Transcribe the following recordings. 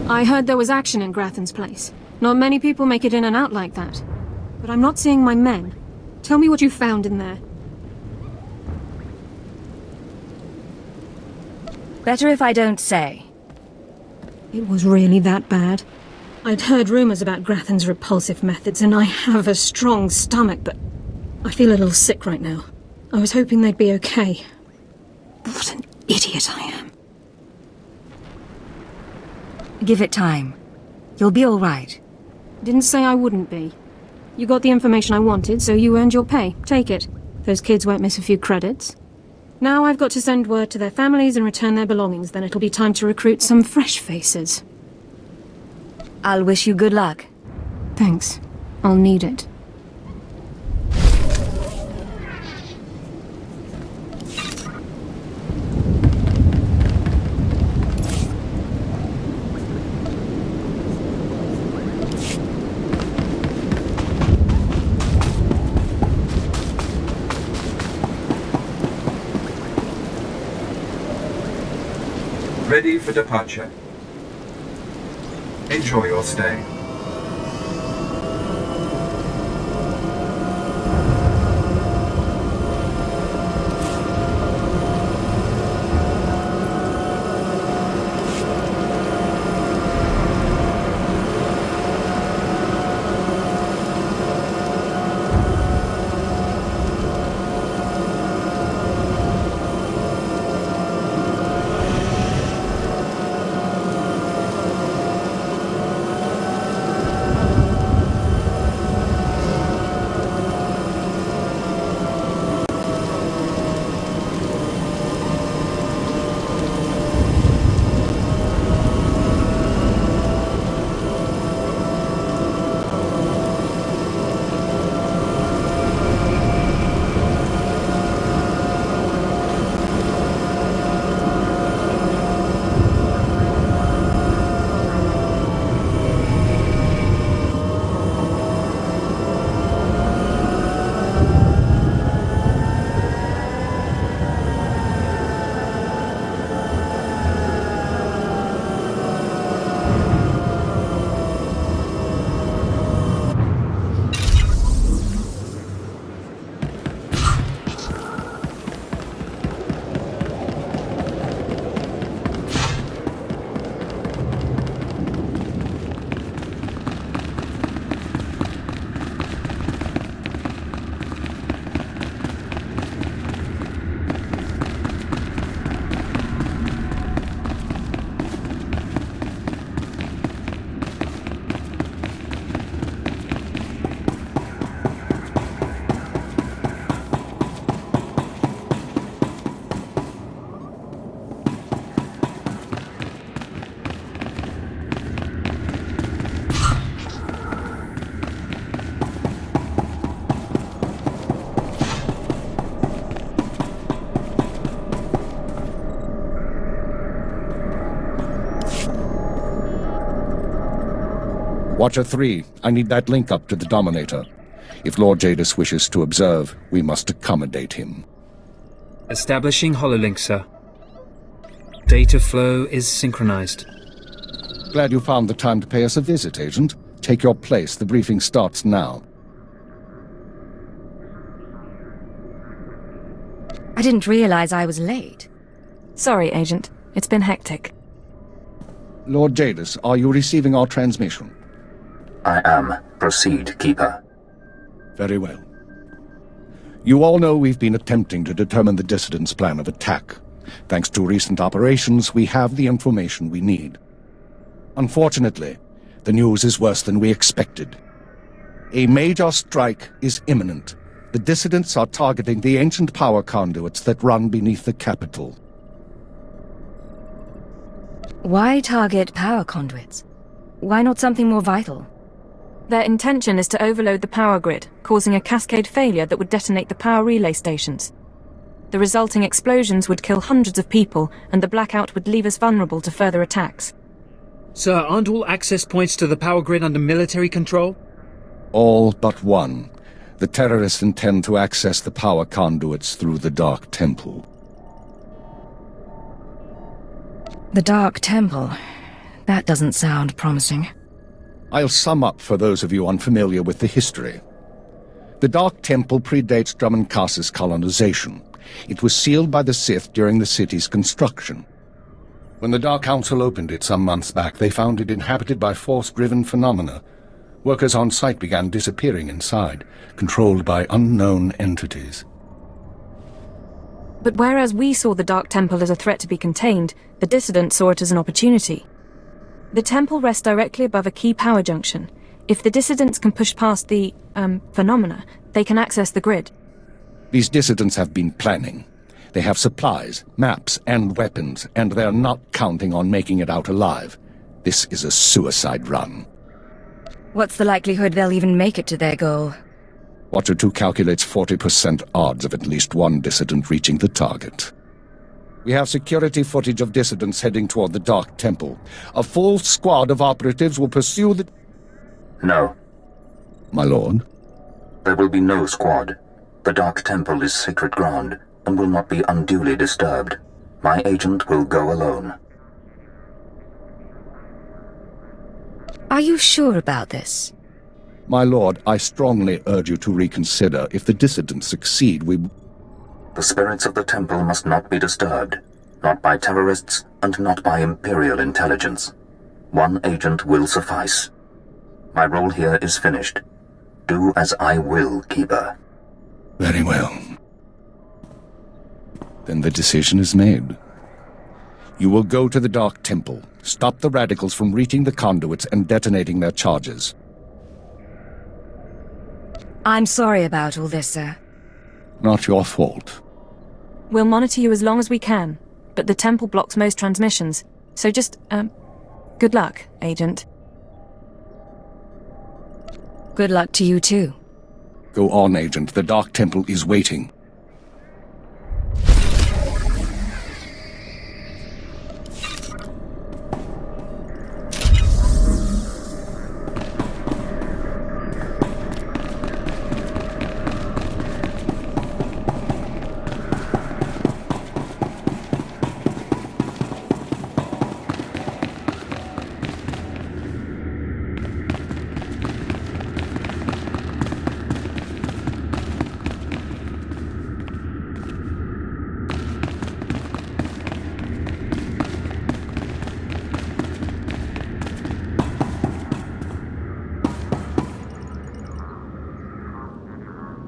I heard there was action in Grathan's place. Not many people make it in and out like that. But I'm not seeing my men. Tell me what you found in there. Better if I don't say. It was really that bad. I'd heard rumors about Grathan's repulsive methods, and I have a strong stomach, but I feel a little sick right now. I was hoping they'd be okay. What an idiot I am. Give it time. You'll be all right. Didn't say I wouldn't be. You got the information I wanted, so you earned your pay. Take it. Those kids won't miss a few credits. Now I've got to send word to their families and return their belongings, then it'll be time to recruit some fresh faces. I'll wish you good luck. Thanks. I'll need it. Ready for departure. Enjoy your stay. Watcher 3, I need that link up to the Dominator. If Lord Jadis wishes to observe, we must accommodate him. Establishing hololink, sir. Data flow is synchronized. Glad you found the time to pay us a visit, Agent. Take your place. The briefing starts now. I didn't realize I was late. Sorry, Agent. It's been hectic. Lord Jadis, are you receiving our transmission? I am. Proceed, Keeper. Very well. You all know we've been attempting to determine the dissidents' plan of attack. Thanks to recent operations, we have the information we need. Unfortunately, the news is worse than we expected. A major strike is imminent. The dissidents are targeting the ancient power conduits that run beneath the capital. Why target power conduits? Why not something more vital? Their intention is to overload the power grid, causing a cascade failure that would detonate the power relay stations. The resulting explosions would kill hundreds of people, and the blackout would leave us vulnerable to further attacks. Sir, aren't all access points to the power grid under military control? All but one. The terrorists intend to access the power conduits through the Dark Temple. The Dark Temple. That doesn't sound promising. I'll sum up for those of you unfamiliar with the history. The Dark Temple predates Drummoncasa's colonization. It was sealed by the Sith during the city's construction. When the Dark Council opened it some months back, they found it inhabited by force-driven phenomena. Workers on site began disappearing inside, controlled by unknown entities. But whereas we saw the Dark Temple as a threat to be contained, the dissidents saw it as an opportunity. The temple rests directly above a key power junction. If the dissidents can push past the, phenomena, they can access the grid. These dissidents have been planning. They have supplies, maps, and weapons, and they're not counting on making it out alive. This is a suicide run. What's the likelihood they'll even make it to their goal? Watcher 2 calculates 40% odds of at least one dissident reaching the target. We have security footage of dissidents heading toward the Dark Temple. A full squad of operatives will pursue the... No. My lord? There will be no squad. The Dark Temple is sacred ground and will not be unduly disturbed. My agent will go alone. Are you sure about this? My lord, I strongly urge you to reconsider. If the dissidents succeed, we... The spirits of the temple must not be disturbed. Not by terrorists and not by Imperial intelligence. One agent will suffice. My role here is finished. Do as I will, Keeper. Very well. Then the decision is made. You will go to the Dark Temple, stop the radicals from reaching the conduits and detonating their charges. I'm sorry about all this, sir. Not your fault. We'll monitor you as long as we can, but the temple blocks most transmissions, so just, good luck, Agent. Good luck to you too. Go on, Agent. The Dark Temple is waiting.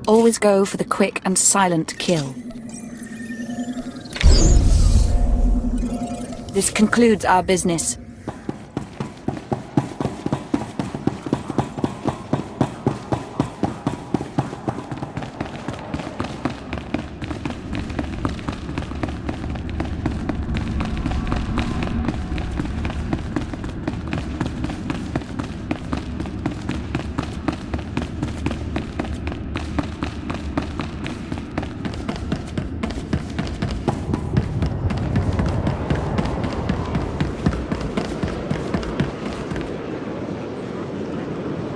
Always go for the quick and silent kill. This concludes our business.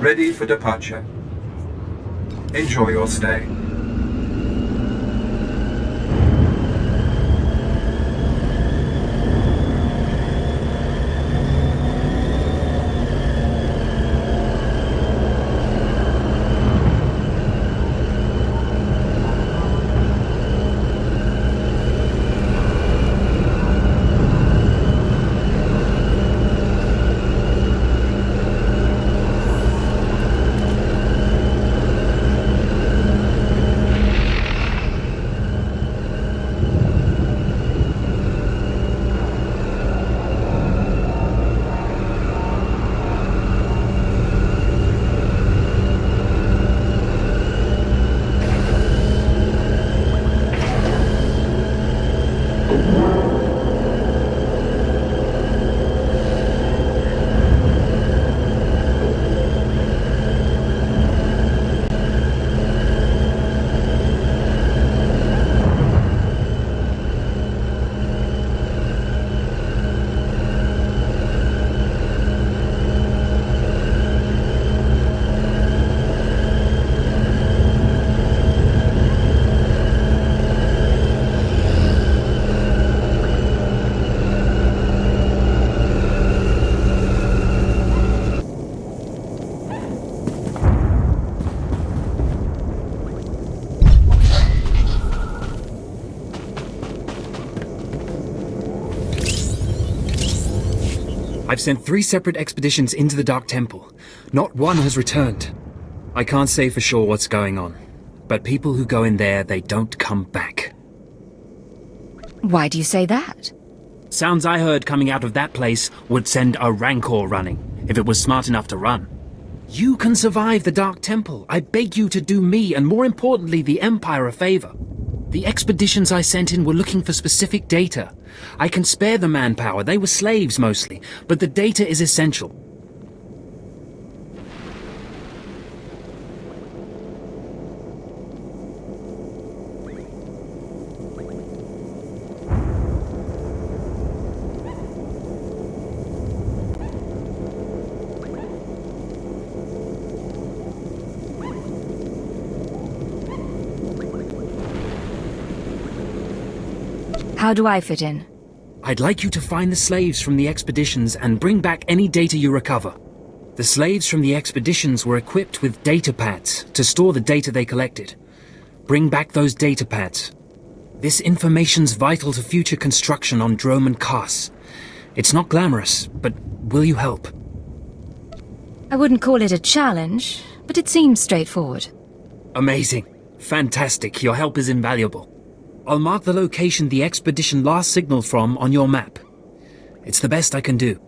Ready for departure. Enjoy your stay. I've sent 3 separate expeditions into the Dark Temple. Not one has returned. I can't say for sure what's going on, but people who go in there, they don't come back. Why do you say that? Sounds I heard coming out of that place would send a Rancor running, if it was smart enough to run. You can survive the Dark Temple. I beg you to do me, and more importantly, the Empire, a favor. The expeditions I sent in were looking for specific data. I can spare the manpower, they were slaves mostly, but the data is essential. How do I fit in? I'd like you to find the slaves from the expeditions and bring back any data you recover. The slaves from the expeditions were equipped with data pads to store the data they collected. Bring back those data pads. This information's vital to future construction on Drome and Kars. It's not glamorous, but will you help? I wouldn't call it a challenge, but it seems straightforward. Amazing. Fantastic. Your help is invaluable. I'll mark the location the expedition last signaled from on your map. It's the best I can do.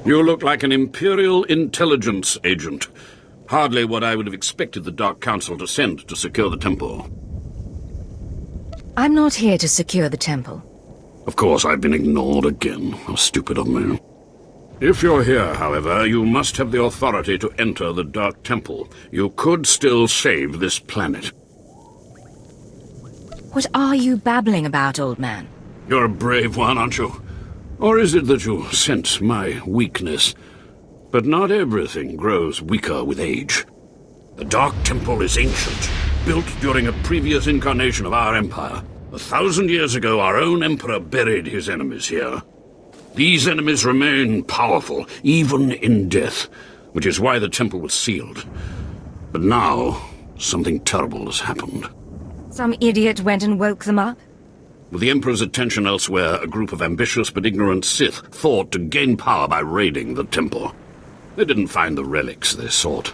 You look like an Imperial intelligence agent. Hardly what I would have expected the Dark Council to send to secure the temple. I'm not here to secure the temple. Of course, I've been ignored again. How stupid of me. If you're here, however, you must have the authority to enter the Dark Temple. You could still save this planet. What are you babbling about, old man? You're a brave one, aren't you? Or is it that you sense my weakness? But not everything grows weaker with age. The Dark Temple is ancient, built during a previous incarnation of our empire. 1,000 years ago, our own emperor buried his enemies here. These enemies remain powerful, even in death, which is why the temple was sealed. But now, something terrible has happened. Some idiot went and woke them up? With the Emperor's attention elsewhere, a group of ambitious but ignorant Sith thought to gain power by raiding the temple. They didn't find the relics they sought.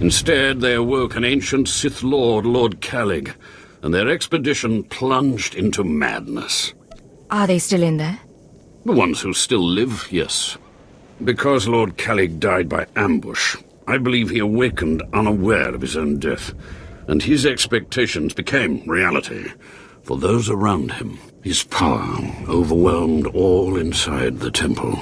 Instead, they awoke an ancient Sith Lord, Lord Calig, and their expedition plunged into madness. Are they still in there? The ones who still live, yes. Because Lord Calig died by ambush, I believe he awakened unaware of his own death, and his expectations became reality. For those around him, his power overwhelmed all inside the temple.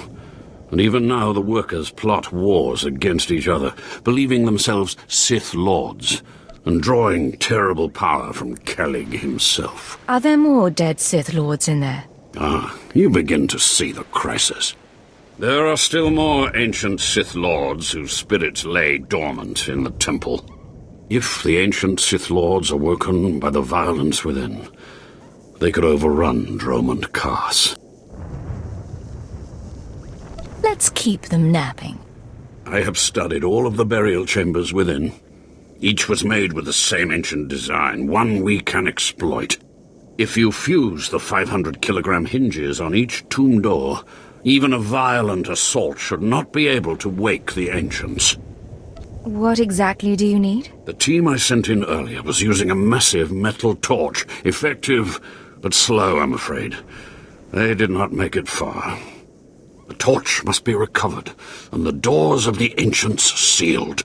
And even now the workers plot wars against each other, believing themselves Sith Lords, and drawing terrible power from Calig himself. Are there more dead Sith Lords in there? Ah, you begin to see the crisis. There are still more ancient Sith Lords whose spirits lay dormant in the temple. If the ancient Sith Lords are woken by the violence within, they could overrun Drome and Kars. Let's keep them napping. I have studied all of the burial chambers within. Each was made with the same ancient design, one we can exploit. If you fuse the 500-kilogram hinges on each tomb door, even a violent assault should not be able to wake the ancients. What exactly do you need? The team I sent in earlier was using a massive metal torch, effective but slow, I'm afraid. They did not make it far. The torch must be recovered, and the doors of the ancients sealed.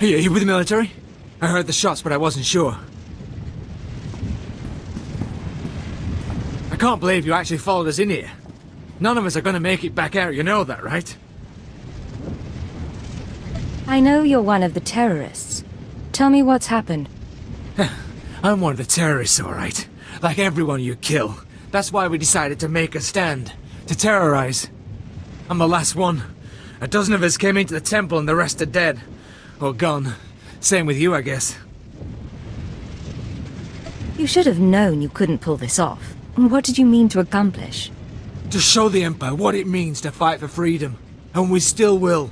Are you with the military? I heard the shots, but I wasn't sure. I can't believe you actually followed us in here. None of us are gonna make it back out, you know that, right? I know you're one of the terrorists. Tell me what's happened. I'm one of the terrorists, alright. Like everyone you kill. That's why we decided to make a stand. To terrorize. I'm the last one. A dozen of us came into the temple and the rest are dead. Or gone. Same with you, I guess. You should have known you couldn't pull this off. What did you mean to accomplish? To show the Empire what it means to fight for freedom. And we still will.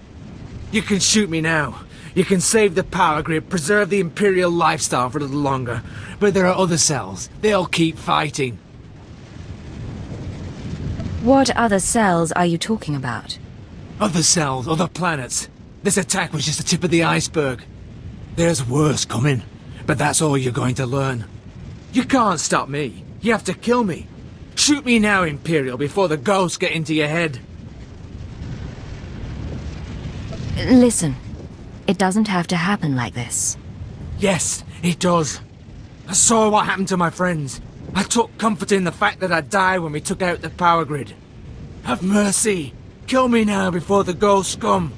You can shoot me now. You can save the power grid, preserve the Imperial lifestyle for a little longer. But there are other cells. They'll keep fighting. What other cells are you talking about? Other cells, other planets. This attack was just the tip of the iceberg. There's worse coming. But that's all you're going to learn. You can't stop me. You have to kill me. Shoot me now, Imperial, before the ghosts get into your head. Listen, it doesn't have to happen like this. Yes, it does. I saw what happened to my friends. I took comfort in the fact that I died when we took out the power grid. Have mercy. Kill me now before the ghosts come.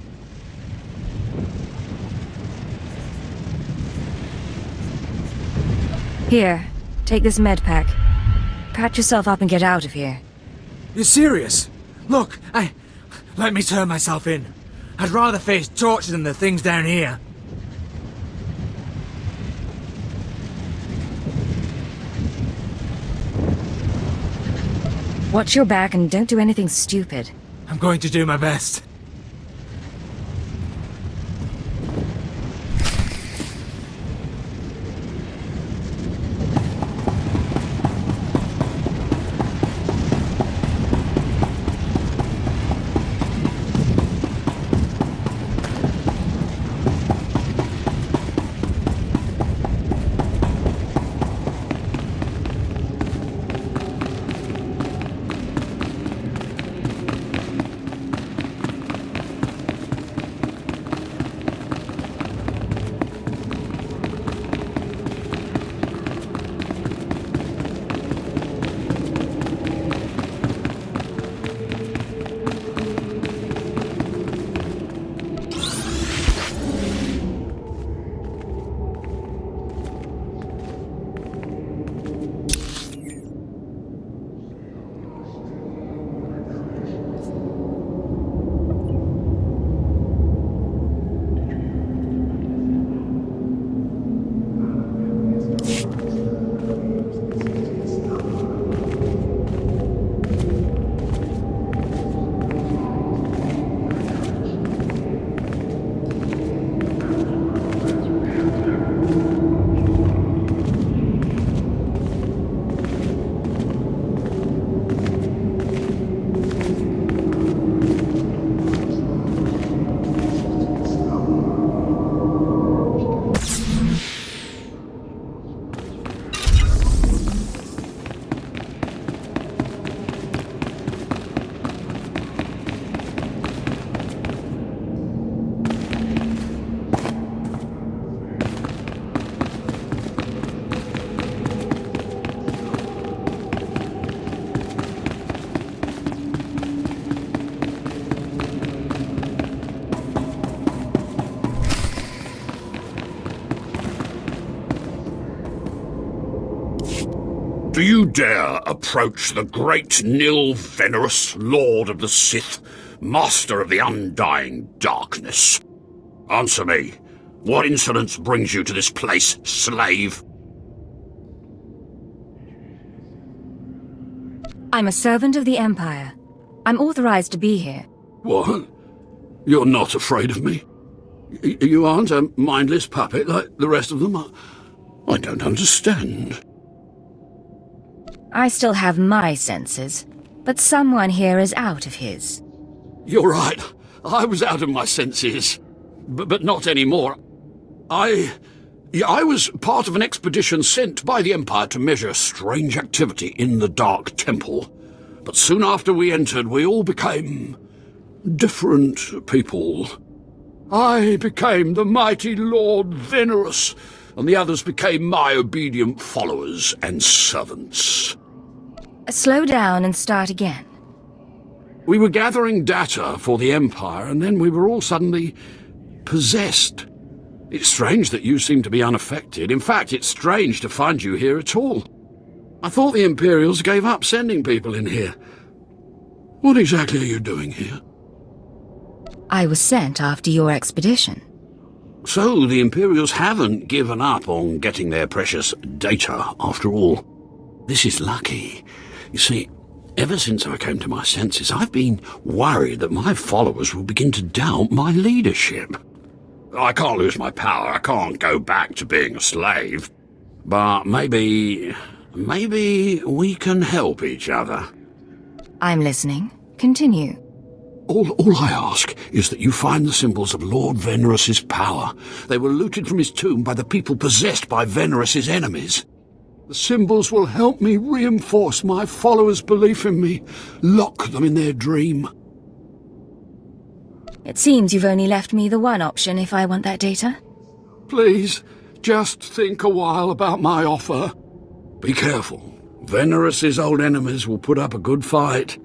Here, take this med pack. Patch yourself up and get out of here. You're serious? Look, let me turn myself in. I'd rather face torture than the things down here. Watch your back and don't do anything stupid. I'm going to do my best. Do you dare approach the great Nil Venerus, Lord of the Sith, Master of the Undying Darkness? Answer me. What insolence brings you to this place, slave? I'm a servant of the Empire. I'm authorized to be here. What? You're not afraid of me? You aren't a mindless puppet like the rest of them? I don't understand. I still have my senses, but someone here is out of his. You're right. I was out of my senses. But not anymore. I was part of an expedition sent by the Empire to measure strange activity in the Dark Temple. But soon after we entered, we all became different people. I became the mighty Lord Venerus, and the others became my obedient followers and servants. Slow down and start again. We were gathering data for the Empire, and then we were all suddenly possessed. It's strange that you seem to be unaffected. In fact, it's strange to find you here at all. I thought the Imperials gave up sending people in here. What exactly are you doing here? I was sent after your expedition. So the Imperials haven't given up on getting their precious data, after all. This is lucky. You see, ever since I came to my senses, I've been worried that my followers will begin to doubt my leadership. I can't lose my power. I can't go back to being a slave. But maybe we can help each other. I'm listening. Continue. All I ask is that you find the symbols of Lord Venerus's power. They were looted from his tomb by the people possessed by Venerus's enemies. The symbols will help me reinforce my followers' belief in me, lock them in their dream. It seems you've only left me the one option if I want that data. Please, just think a while about my offer. Be careful. Venerus's old enemies will put up a good fight.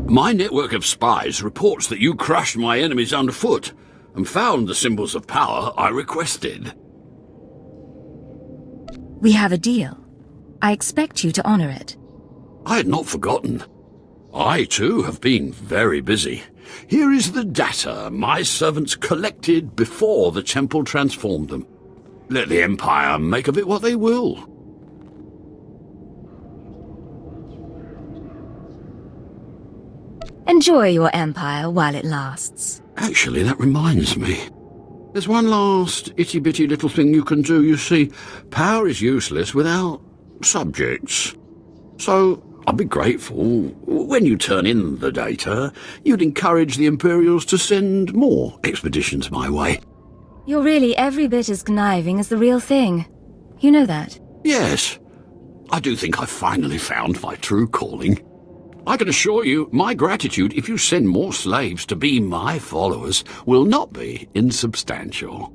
My network of spies reports that you crushed my enemies underfoot and found the symbols of power I requested. We have a deal. I expect you to honor it. I had not forgotten. I, too, have been very busy. Here is the data my servants collected before the temple transformed them. Let the Empire make of it what they will. Enjoy your empire while it lasts. Actually, that reminds me. There's one last itty-bitty little thing you can do. You see, power is useless without subjects. So, I'd be grateful, when you turn in the data, you'd encourage the Imperials to send more expeditions my way. You're really every bit as conniving as the real thing. You know that? Yes. I do think I've finally found my true calling. I can assure you, my gratitude if you send more slaves to be my followers will not be insubstantial.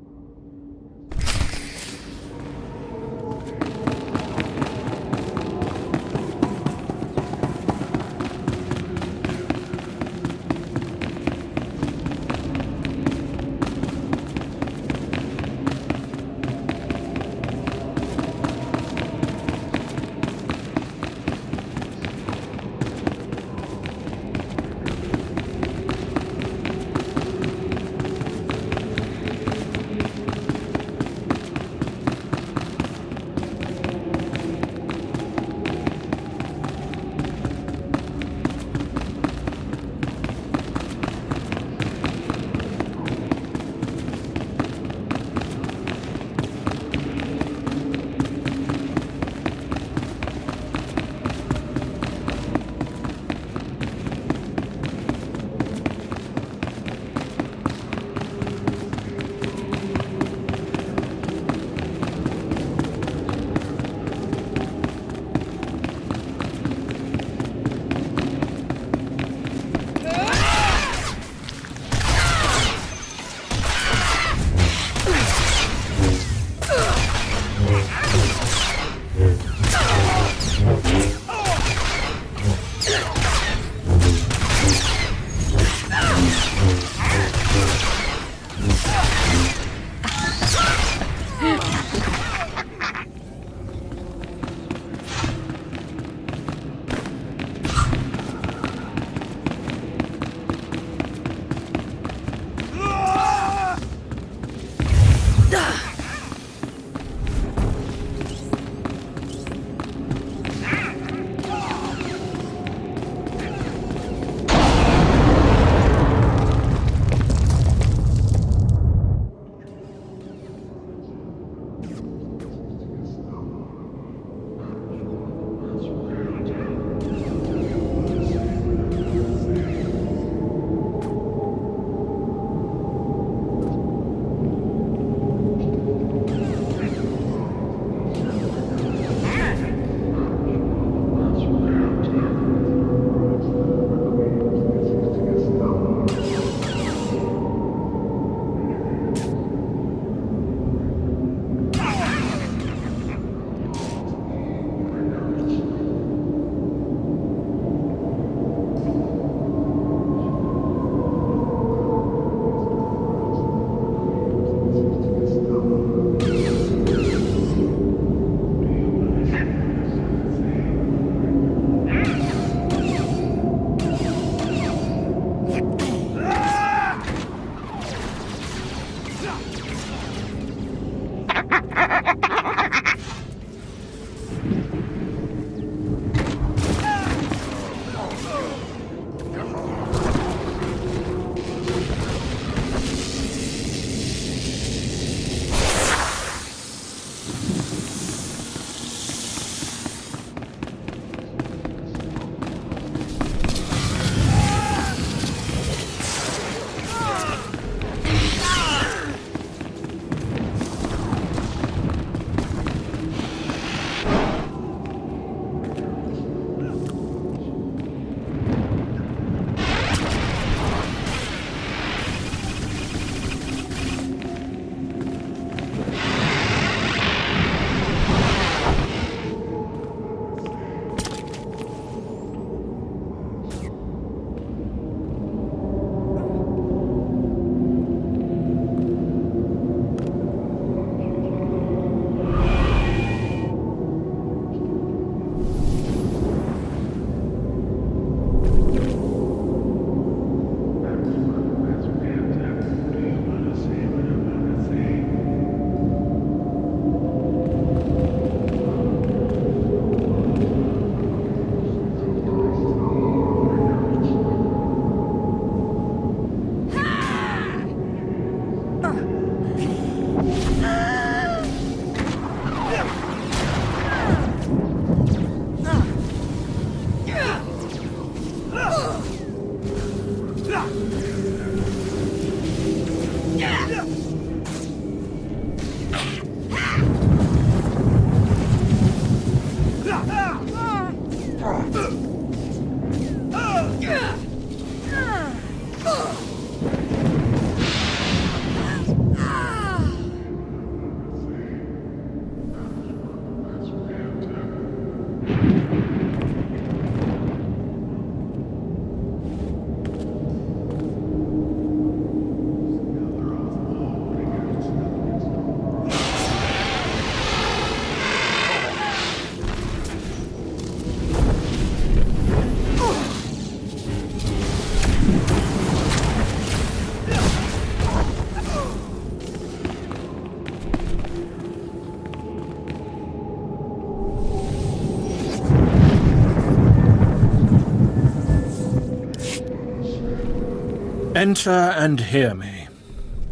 Enter and hear me.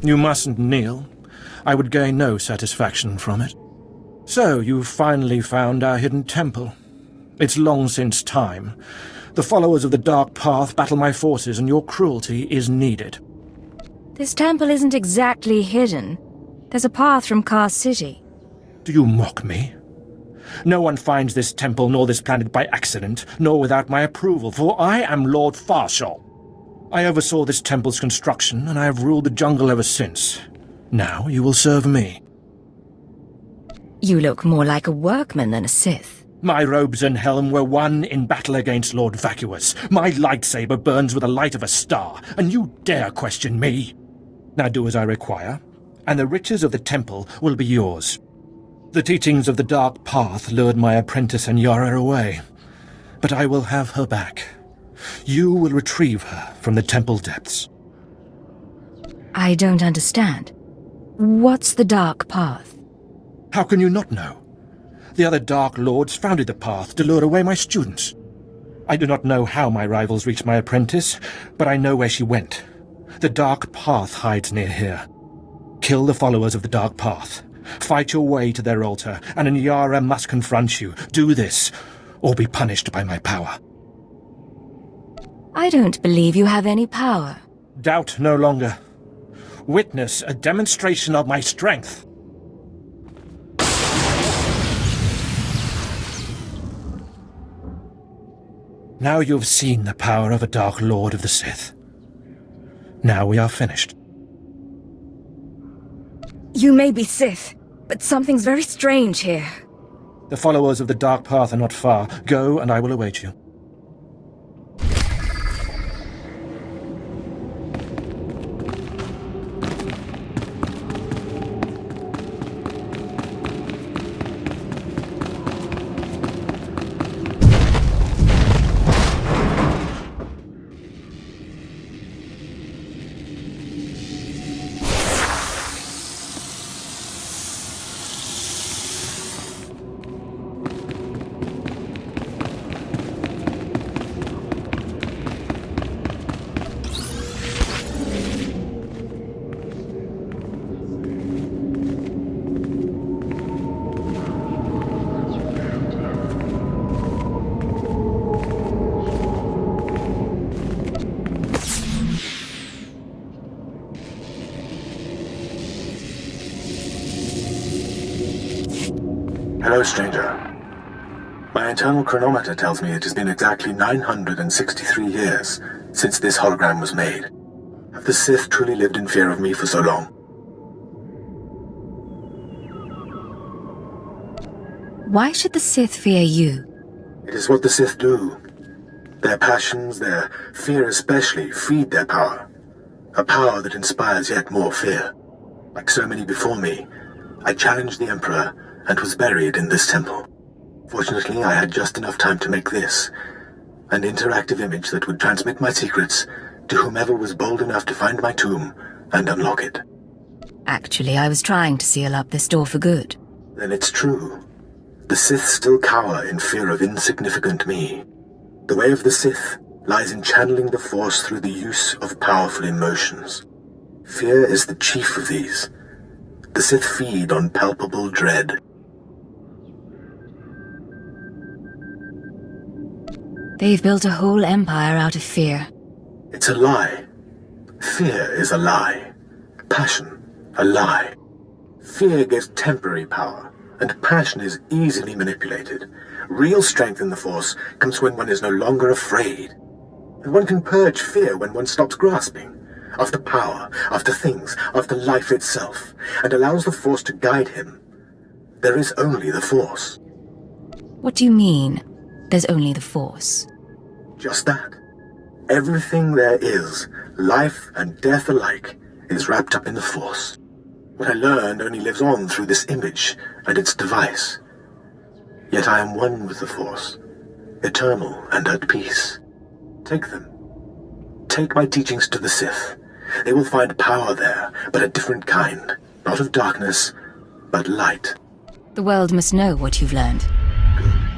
You mustn't kneel. I would gain no satisfaction from it. So, you've finally found our hidden temple. It's long since time. The followers of the Dark Path battle my forces, and your cruelty is needed. This temple isn't exactly hidden. There's a path from Car City. Do you mock me? No one finds this temple nor this planet by accident, nor without my approval, for I am Lord Farshall. I oversaw this temple's construction, and I have ruled the jungle ever since. Now you will serve me. You look more like a workman than a Sith. My robes and helm were won in battle against Lord Vacuous. My lightsaber burns with the light of a star, and you dare question me? Now do as I require, and the riches of the temple will be yours. The teachings of the Dark Path lured my apprentice Anyara away, but I will have her back. You will retrieve her from the temple depths. I don't understand. What's the Dark Path? How can you not know? The other Dark Lords founded the path to lure away my students. I do not know how my rivals reached my apprentice, but I know where she went. The Dark Path hides near here. Kill the followers of the Dark Path. Fight your way to their altar, and Anyara must confront you. Do this, or be punished by my power. I don't believe you have any power. Doubt no longer. Witness a demonstration of my strength. Now you've seen the power of a Dark Lord of the Sith. Now we are finished. You may be Sith, but something's very strange here. The followers of the Dark Path are not far. Go, and I will await you. Hello, stranger. My internal chronometer tells me it has been exactly 963 years since this hologram was made. Have the Sith truly lived in fear of me for so long? Why should the Sith fear you? It is what the Sith do. Their passions, their fear especially, feed their power. A power that inspires yet more fear. Like so many before me, I challenged the Emperor and was buried in this temple. Fortunately, I had just enough time to make this, an interactive image that would transmit my secrets to whomever was bold enough to find my tomb and unlock it. Actually, I was trying to seal up this door for good. Then it's true. The Sith still cower in fear of insignificant me. The way of the Sith lies in channeling the Force through the use of powerful emotions. Fear is the chief of these. The Sith feed on palpable dread. They've built a whole empire out of fear. It's a lie. Fear is a lie. Passion, a lie. Fear gives temporary power, and passion is easily manipulated. Real strength in the Force comes when one is no longer afraid. And one can purge fear when one stops grasping. After power, after things, after life itself, and allows the Force to guide him. There is only the Force. What do you mean, there's only the Force? Just that. Everything there is, life and death alike, is wrapped up in the Force. What I learned only lives on through this image and its device. Yet I am one with the Force, eternal and at peace. Take them. Take my teachings to the Sith. They will find power there, but a different kind. Not of darkness, but light. The world must know what you've learned. Good.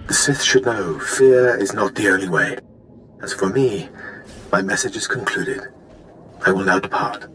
The Sith should know fear is not the only way. As for me, my message is concluded. I will now depart.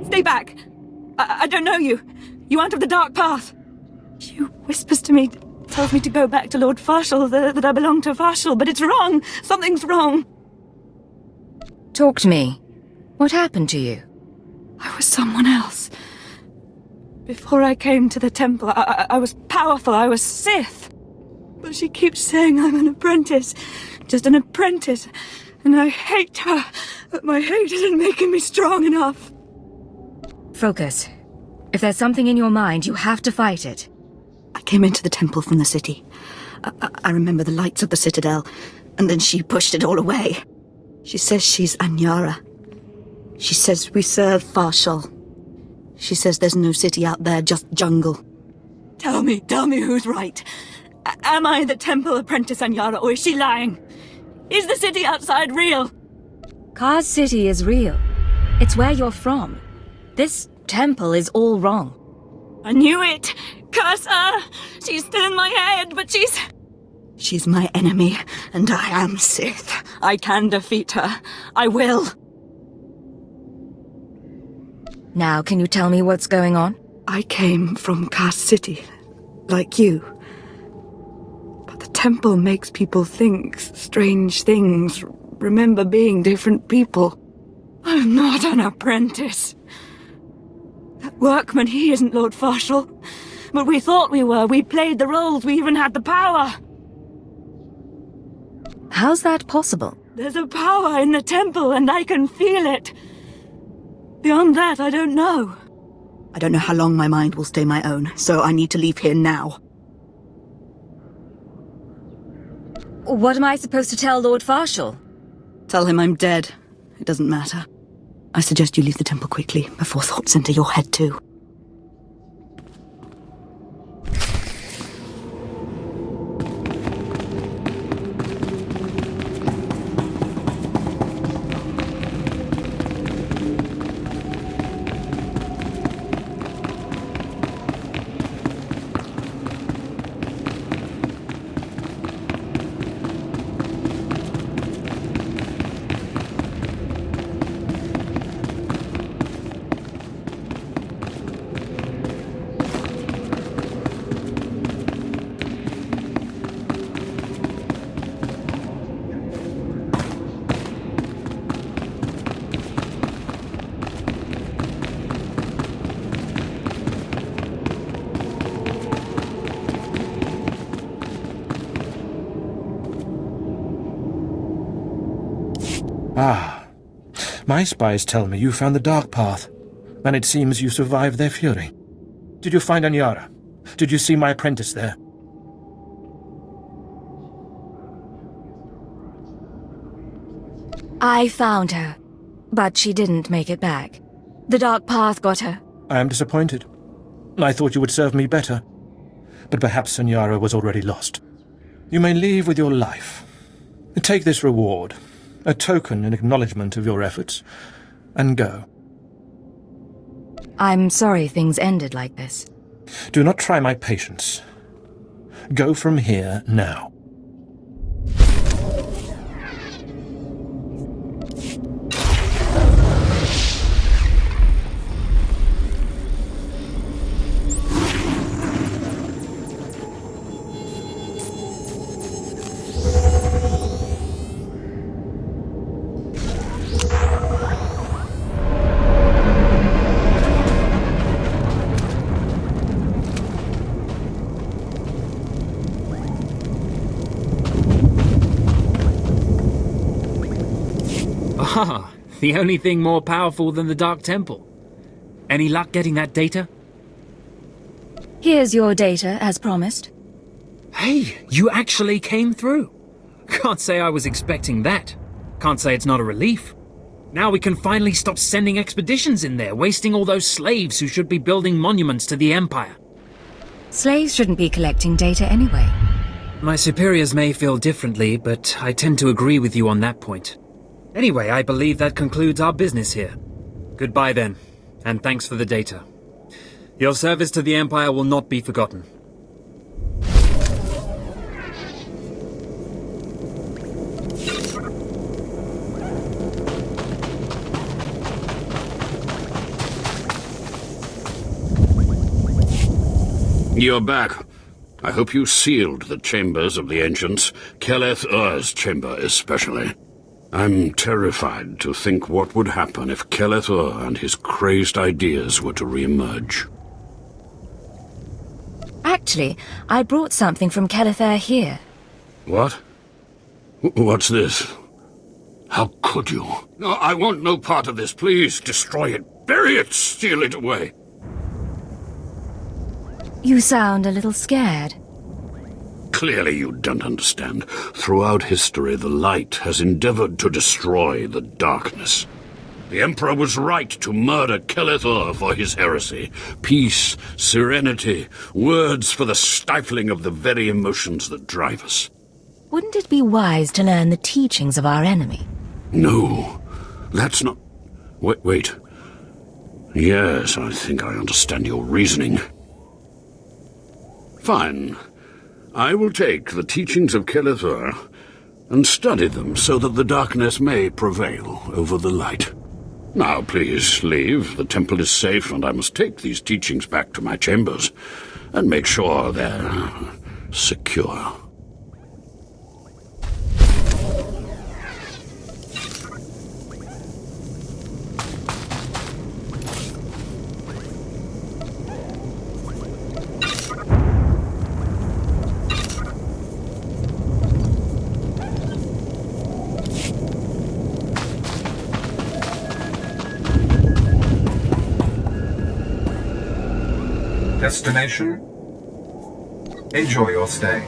Stay back! I don't know you. You aren't of the Dark Path. She whispers to me, tells me to go back to Lord Farshall, that I belong to Farshall, but it's wrong. Something's wrong. Talk to me. What happened to you? I was someone else. Before I came to the temple, I was powerful, I was Sith. But she keeps saying I'm an apprentice. Just an apprentice. And I hate her. But my hate isn't making me strong enough. Focus. If there's something in your mind, you have to fight it. I came into the temple from the city. I remember the lights of the citadel, and then she pushed it all away. She says she's Anyara. She says we serve Farshall. She says there's no city out there, just jungle. Tell me who's right. Am I the temple apprentice Anyara, or is she lying? Is the city outside real? Kaz City is real. It's where you're from. This temple is all wrong. I knew it! Curse her! She's still in my head, but she's my enemy, and I am Sith. I can defeat her. I will. Now, can you tell me what's going on? I came from Kaz City, like you. But the temple makes people think strange things, remember being different people. I'm not an apprentice. That workman, he isn't Lord Farshall. But we thought we were. We played the roles. We even had the power. How's that possible? There's a power in the temple and I can feel it. Beyond that, I don't know. I don't know how long my mind will stay my own, so I need to leave here now. What am I supposed to tell Lord Farshall? Tell him I'm dead. It doesn't matter. I suggest you leave the temple quickly, before thoughts enter your head too. Ah, my spies tell me you found the Dark Path, and it seems you survived their fury. Did you find Anyara? Did you see my apprentice there? I found her, but she didn't make it back. The Dark Path got her. I am disappointed. I thought you would serve me better. But perhaps Anyara was already lost. You may leave with your life. Take this reward, a token in acknowledgement of your efforts, and go. I'm sorry things ended like this. Do not try my patience. Go from here now. Ah, the only thing more powerful than the Dark Temple. Any luck getting that data? Here's your data, as promised. Hey, you actually came through. Can't say I was expecting that. Can't say it's not a relief. Now we can finally stop sending expeditions in there, wasting all those slaves who should be building monuments to the Empire. Slaves shouldn't be collecting data anyway. My superiors may feel differently, but I tend to agree with you on that point. Anyway, I believe that concludes our business here. Goodbye then, and thanks for the data. Your service to the Empire will not be forgotten. You're back. I hope you sealed the chambers of the ancients, SWTOR's chamber especially. I'm terrified to think what would happen if SWTOR and his crazed ideas were to re-emerge. Actually, I brought something from SWTOR here. What? What's this? How could you? No, I want no part of this. Please, destroy it. Bury it. Steal it away. You sound a little scared. Clearly you don't understand. Throughout history, the light has endeavored to destroy the darkness. The Emperor was right to murder SWTOR for his heresy. Peace, serenity, words for the stifling of the very emotions that drive us. Wouldn't it be wise to learn the teachings of our enemy? No, that's not... Wait. Yes, I think I understand your reasoning. Fine. I will take the teachings of SWTOR and study them so that the darkness may prevail over the light. Now, please, leave. The temple is safe, and I must take these teachings back to my chambers and make sure they're secure. Destination? Enjoy your stay.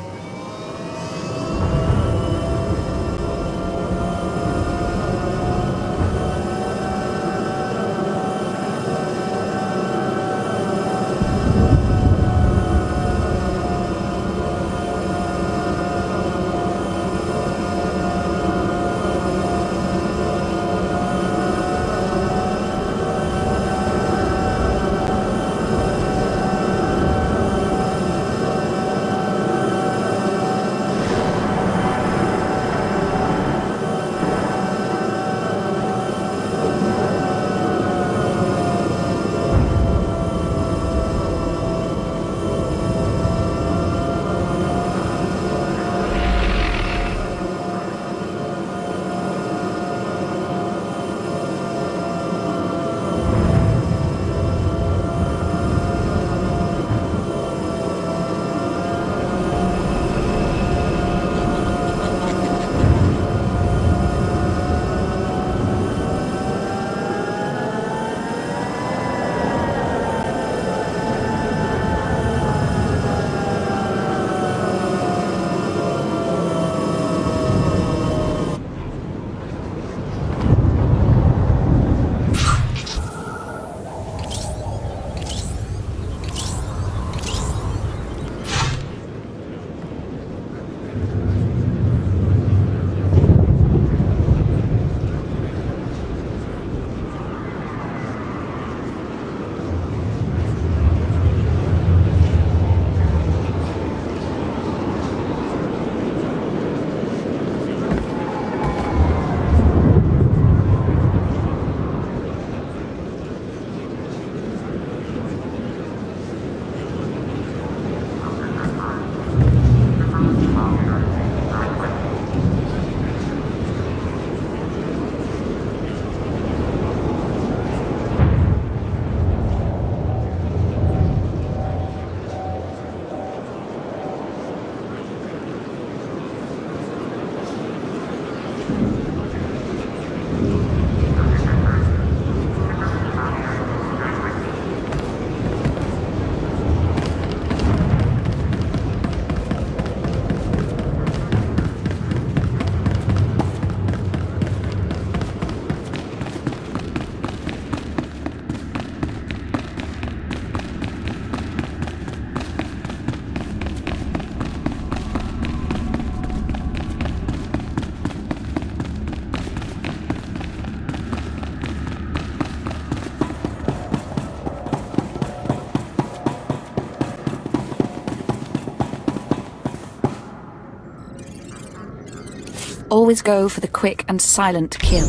Always go for the quick and silent kill.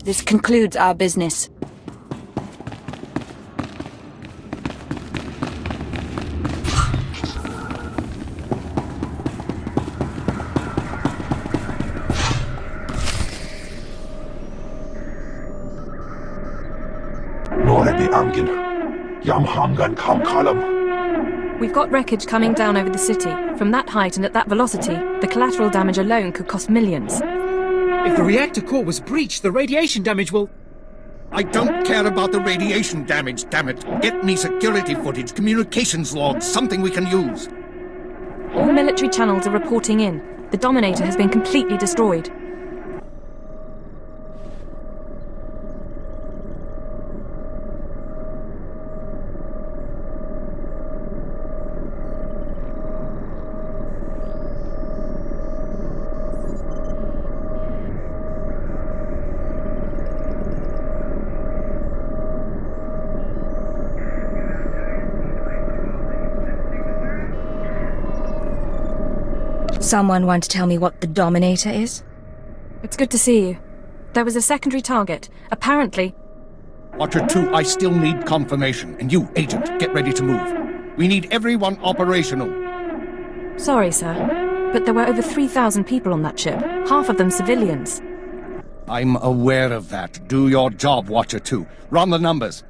This concludes our business. We've got wreckage coming down over the city. From that height and at that velocity, the collateral damage alone could cost millions. If the reactor core was breached, the radiation damage will... I don't care about the radiation damage, damn it. Get me security footage, communications logs, something we can use. All military channels are reporting in. The Dominator has been completely destroyed. Someone want to tell me what the Dominator is? It's good to see you. There was a secondary target. Apparently... Watcher 2, I still need confirmation. And you, Agent, get ready to move. We need everyone operational. Sorry, sir. But there were over 3,000 people on that ship. Half of them civilians. I'm aware of that. Do your job, Watcher 2. Run the numbers.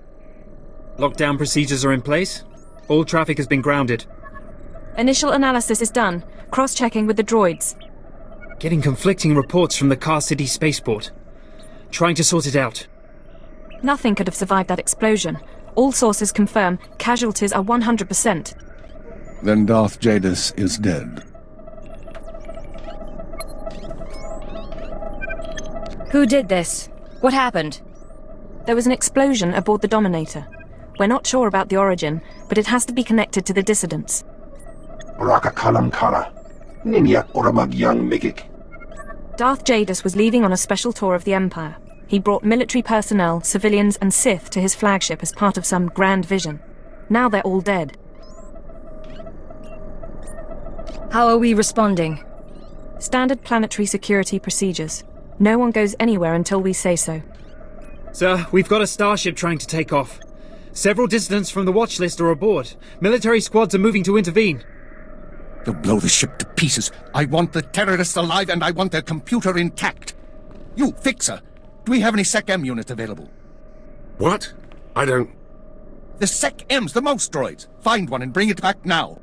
Lockdown procedures are in place. All traffic has been grounded. Initial analysis is done. Cross-checking with the droids. Getting conflicting reports from the Car City spaceport. Trying to sort it out. Nothing could have survived that explosion. All sources confirm casualties are 100%. Then Darth Jadis is dead. Who did this? What happened? There was an explosion aboard the Dominator. We're not sure about the origin, but it has to be connected to the dissidents. Darth Jadis was leaving on a special tour of the Empire. He brought military personnel, civilians, and Sith to his flagship as part of some grand vision. Now they're all dead. How are we responding? Standard planetary security procedures. No one goes anywhere until we say so. Sir, we've got a starship trying to take off. Several dissidents from the watch list are aboard. Military squads are moving to intervene. They'll blow the ship to pieces. I want the terrorists alive and I want their computer intact. You, Fixer, do we have any Sec-M units available? What? I don't... The Sec-Ms, the mouse droids. Find one and bring it back now.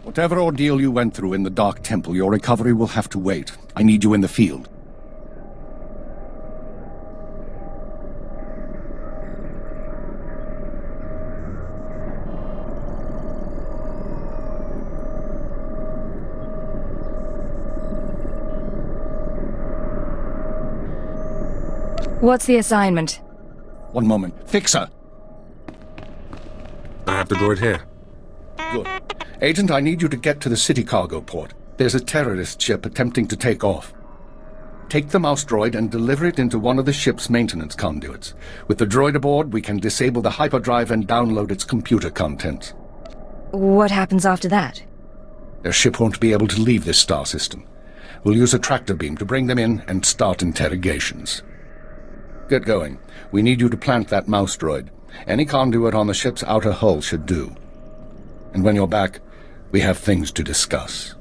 Whatever ordeal you went through in the Dark Temple, your recovery will have to wait. I need you in the field. What's the assignment? One moment. Fixer! I have the droid here. Good. Agent, I need you to get to the city cargo port. There's a terrorist ship attempting to take off. Take the mouse droid and deliver it into one of the ship's maintenance conduits. With the droid aboard, we can disable the hyperdrive and download its computer contents. What happens after that? Their ship won't be able to leave this star system. We'll use a tractor beam to bring them in and start interrogations. Get going. We need you to plant that mouse droid. Any conduit on the ship's outer hull should do. And when you're back, we have things to discuss.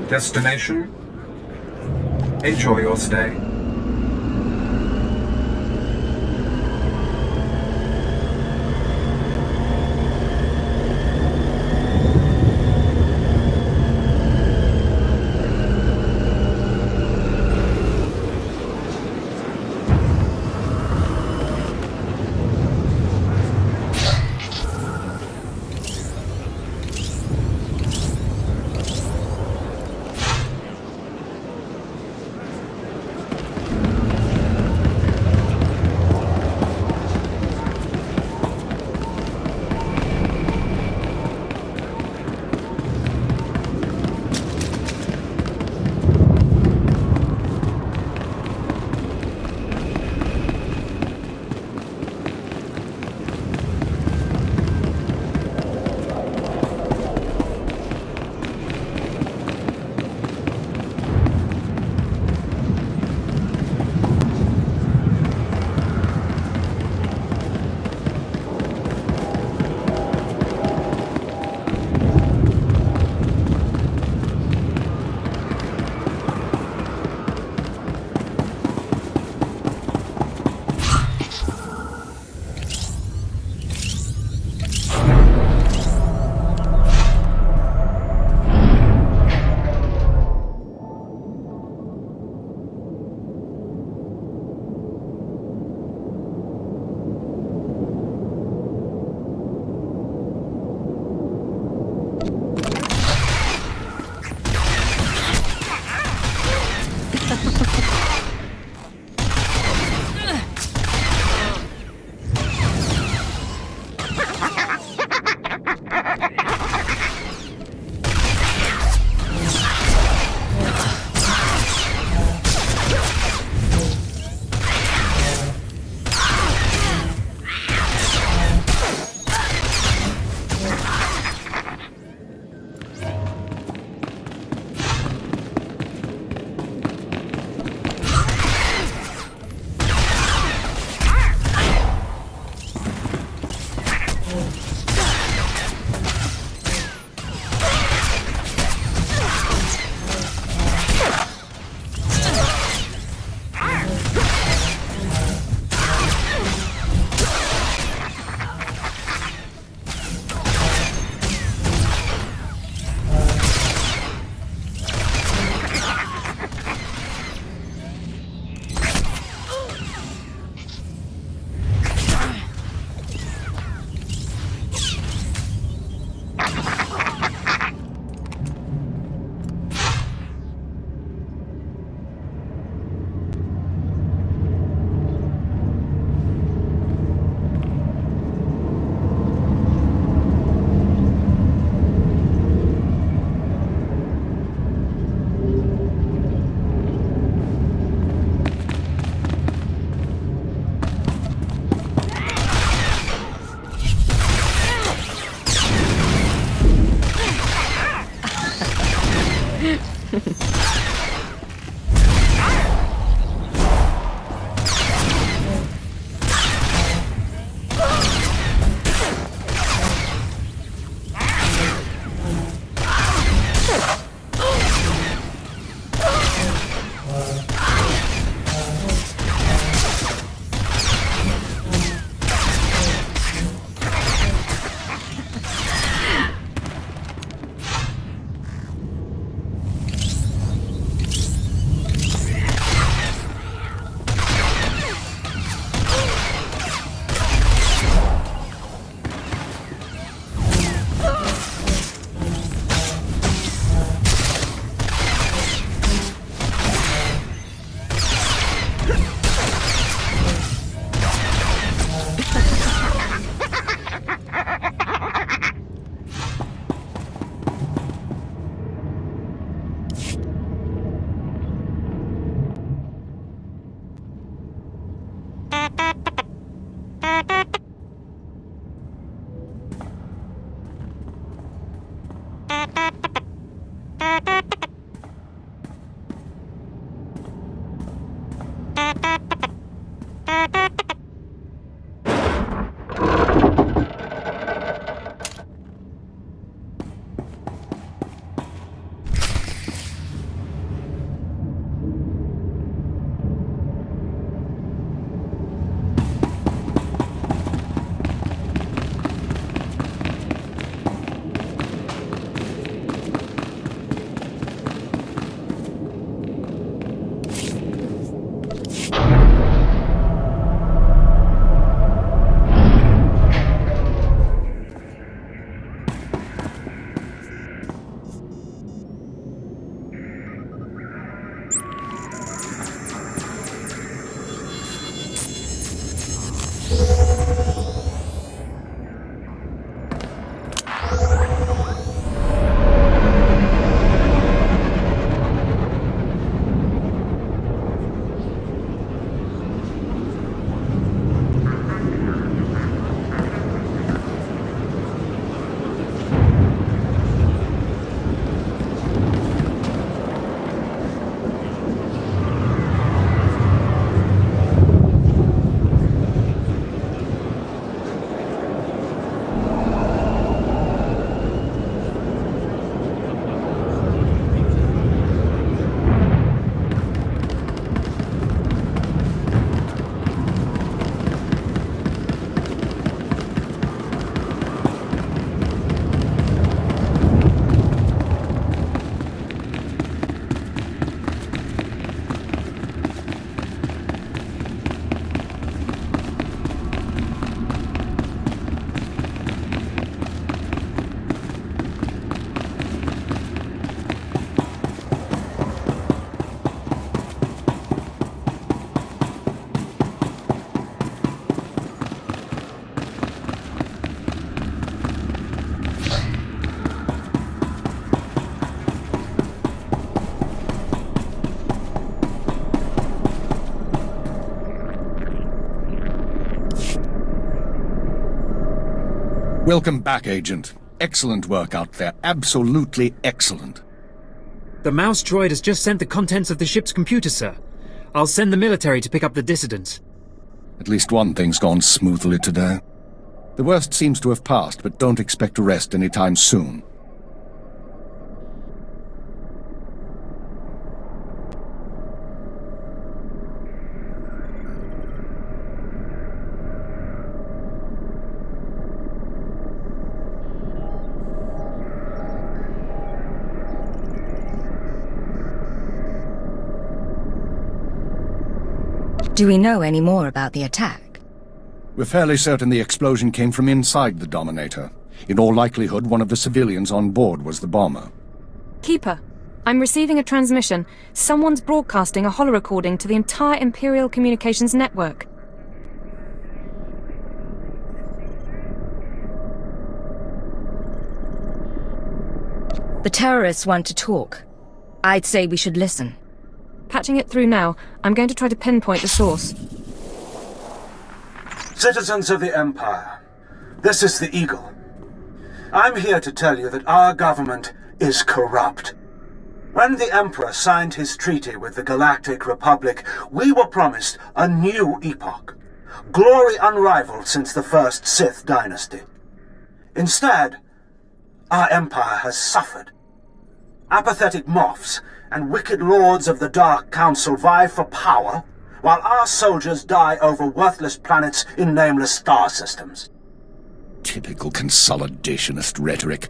Destination? Enjoy your stay. Welcome back, Agent. Excellent work out there. Absolutely excellent. The mouse droid has just sent the contents of the ship's computer, sir. I'll send the military to pick up the dissidents. At least one thing's gone smoothly today. The worst seems to have passed, but don't expect to rest anytime soon. Do we know any more about the attack? We're fairly certain the explosion came from inside the Dominator. In all likelihood, one of the civilians on board was the bomber. Keeper, I'm receiving a transmission. Someone's broadcasting a holo-recording to the entire Imperial Communications network. The terrorists want to talk. I'd say we should listen. Patching it through now. I'm going to try to pinpoint the source. Citizens of the Empire, this is the Eagle. I'm here to tell you that our government is corrupt. When the Emperor signed his treaty with the Galactic Republic, we were promised a new epoch. Glory unrivaled since the first Sith dynasty. Instead, our Empire has suffered. Apathetic moffs and wicked lords of the Dark Council vie for power, while our soldiers die over worthless planets in nameless star systems. Typical consolidationist rhetoric.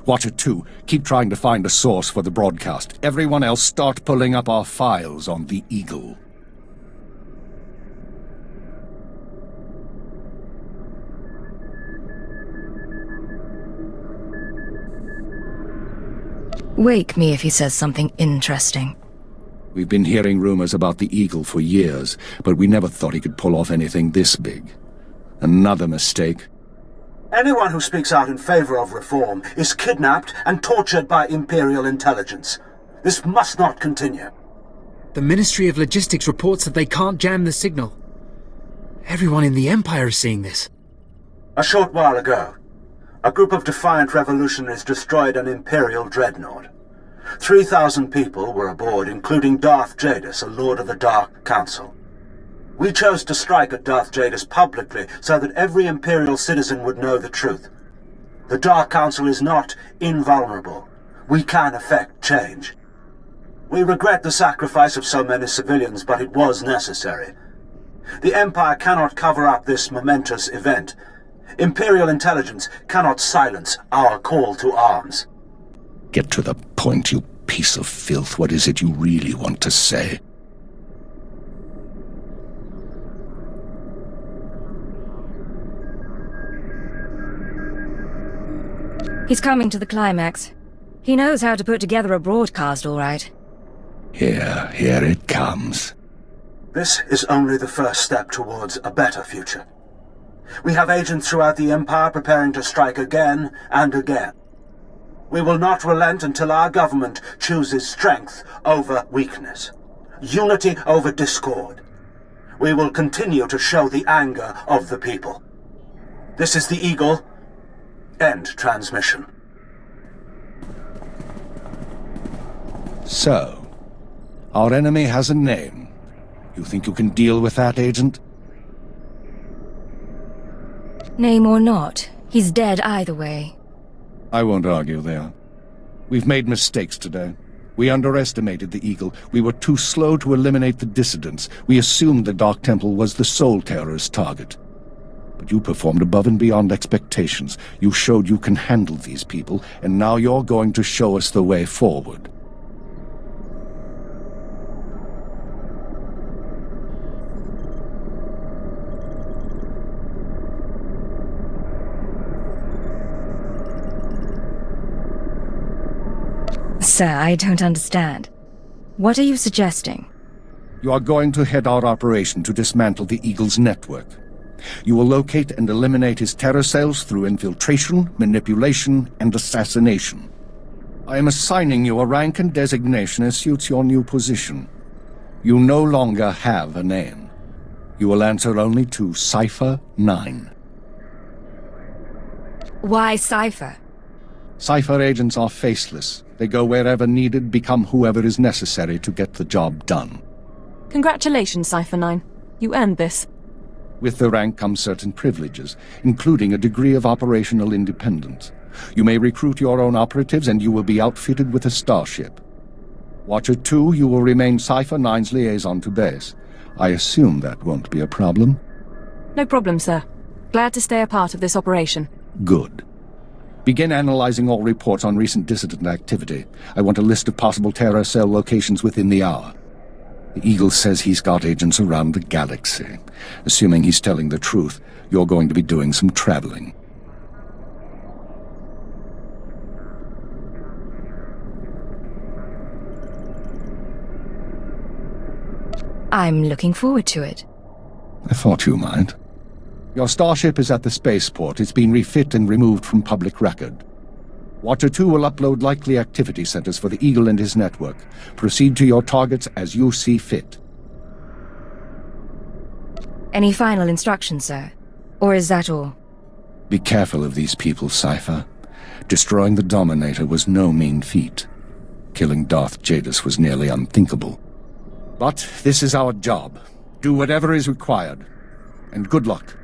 Watcher 2, keep trying to find a source for the broadcast. Everyone else start pulling up our files on the Eagle. Wake me if he says something interesting. We've been hearing rumors about the Eagle for years, but we never thought he could pull off anything this big. Another mistake. Anyone who speaks out in favor of reform is kidnapped and tortured by Imperial intelligence. This must not continue. The Ministry of Logistics reports that they can't jam the signal. Everyone in the Empire is seeing this. A short while ago, a group of defiant revolutionaries destroyed an Imperial dreadnought. 3,000 people were aboard, including Darth Jadis, a Lord of the Dark Council. We chose to strike at Darth Jadis publicly so that every Imperial citizen would know the truth. The Dark Council is not invulnerable. We can effect change. We regret the sacrifice of so many civilians, but it was necessary. The Empire cannot cover up this momentous event. Imperial intelligence cannot silence our call to arms. Get to the point, you piece of filth. What is it you really want to say? He's coming to the climax. He knows how to put together a broadcast, all right. Here it comes. This is only the first step towards a better future. We have agents throughout the Empire preparing to strike again and again. We will not relent until our government chooses strength over weakness, unity over discord. We will continue to show the anger of the people. This is the Eagle. End transmission. So, our enemy has a name. You think you can deal with that, Agent? Name or not, he's dead either way. I won't argue there. We've made mistakes today. We underestimated the Eagle. We were too slow to eliminate the dissidents. We assumed the Dark Temple was the sole terrorist target. But you performed above and beyond expectations. You showed you can handle these people, and now you're going to show us the way forward. Sir, I don't understand. What are you suggesting? You are going to head our operation to dismantle the Eagle's network. You will locate and eliminate his terror cells through infiltration, manipulation, and assassination. I am assigning you a rank and designation as suits your new position. You no longer have a name. You will answer only to Cipher 9. Why Cipher? Cipher agents are faceless. They go wherever needed, become whoever is necessary to get the job done. Congratulations, Cipher 9. You earned this. With the rank comes certain privileges, including a degree of operational independence. You may recruit your own operatives, and you will be outfitted with a starship. Watcher 2, you will remain Cipher 9's liaison to base. I assume that won't be a problem? No problem, sir. Glad to stay a part of this operation. Good. Begin analyzing all reports on recent dissident activity. I want a list of possible terror cell locations within the hour. The Eagle says he's got agents around the galaxy. Assuming he's telling the truth, you're going to be doing some traveling. I'm looking forward to it. I thought you might. Your starship is at the spaceport. It's been refit and removed from public record. Watcher 2 will upload likely activity centers for the Eagle and his network. Proceed to your targets as you see fit. Any final instructions, sir? Or is that all? Be careful of these people, Cipher. Destroying the Dominator was no mean feat. Killing Darth Jadis was nearly unthinkable. But this is our job. Do whatever is required. And good luck.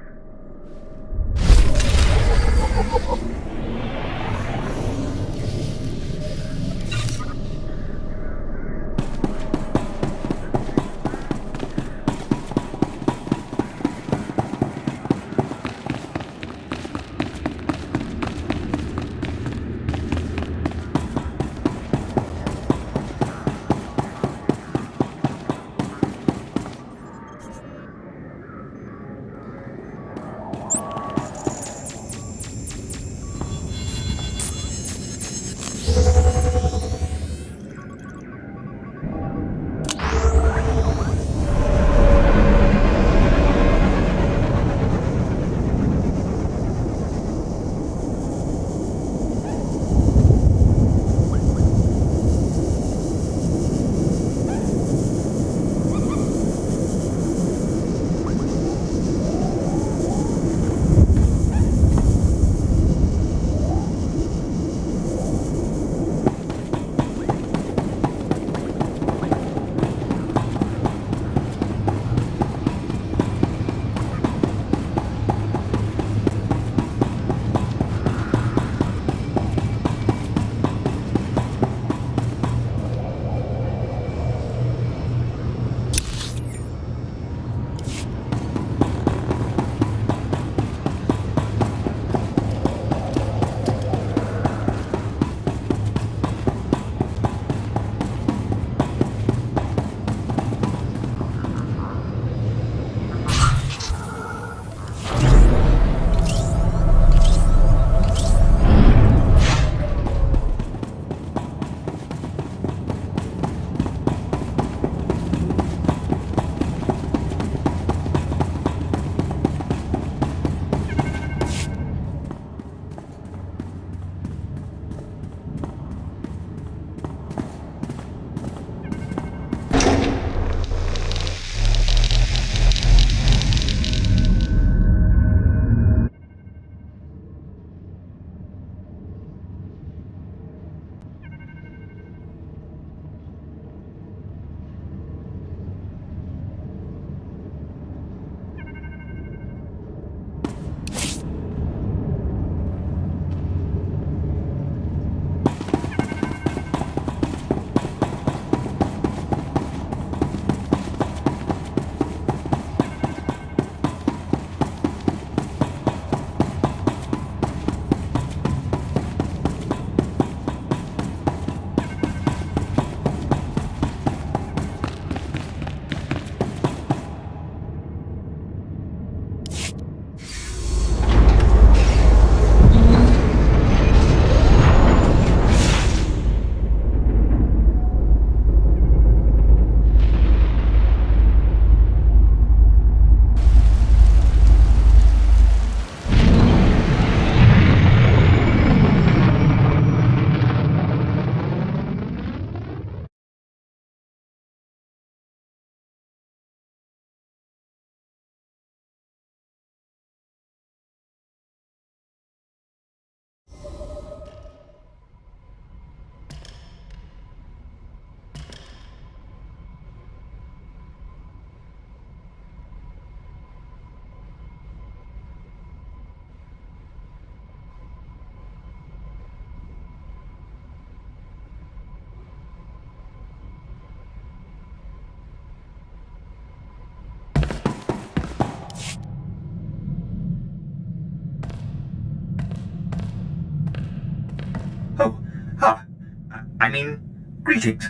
I mean, greetings.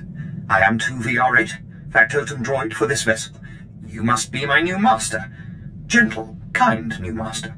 I am 2VR8, factotum droid for this vessel. You must be my new master. Gentle, kind new master.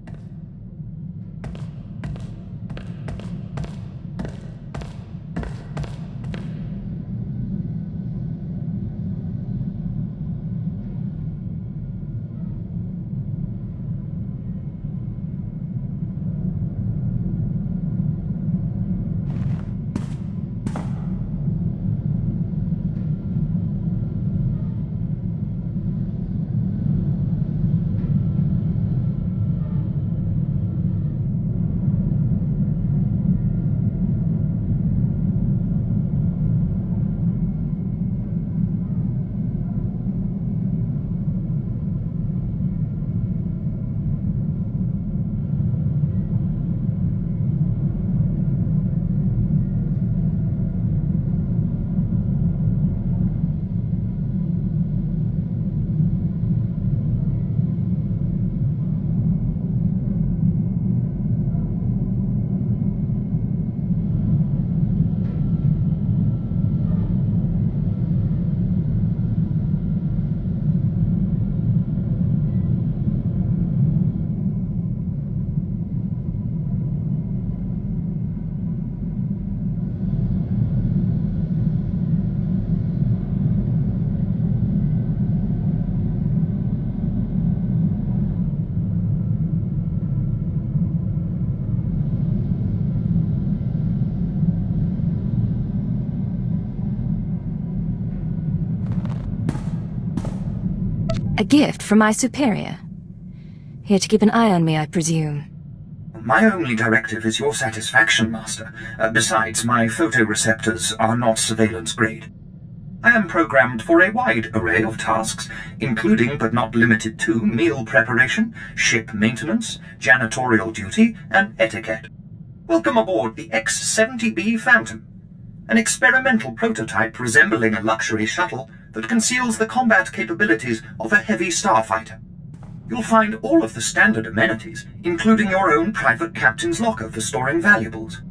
A gift from my superior. Here to keep an eye on me, I presume. My only directive is your satisfaction, Master. Besides, my photoreceptors are not surveillance grade. I am programmed for a wide array of tasks, including but not limited to meal preparation, ship maintenance, janitorial duty, and etiquette. Welcome aboard the X-70B Phantom, an experimental prototype resembling a luxury shuttle that conceals the combat capabilities of a heavy starfighter. You'll find all of the standard amenities, including your own private captain's locker for storing valuables.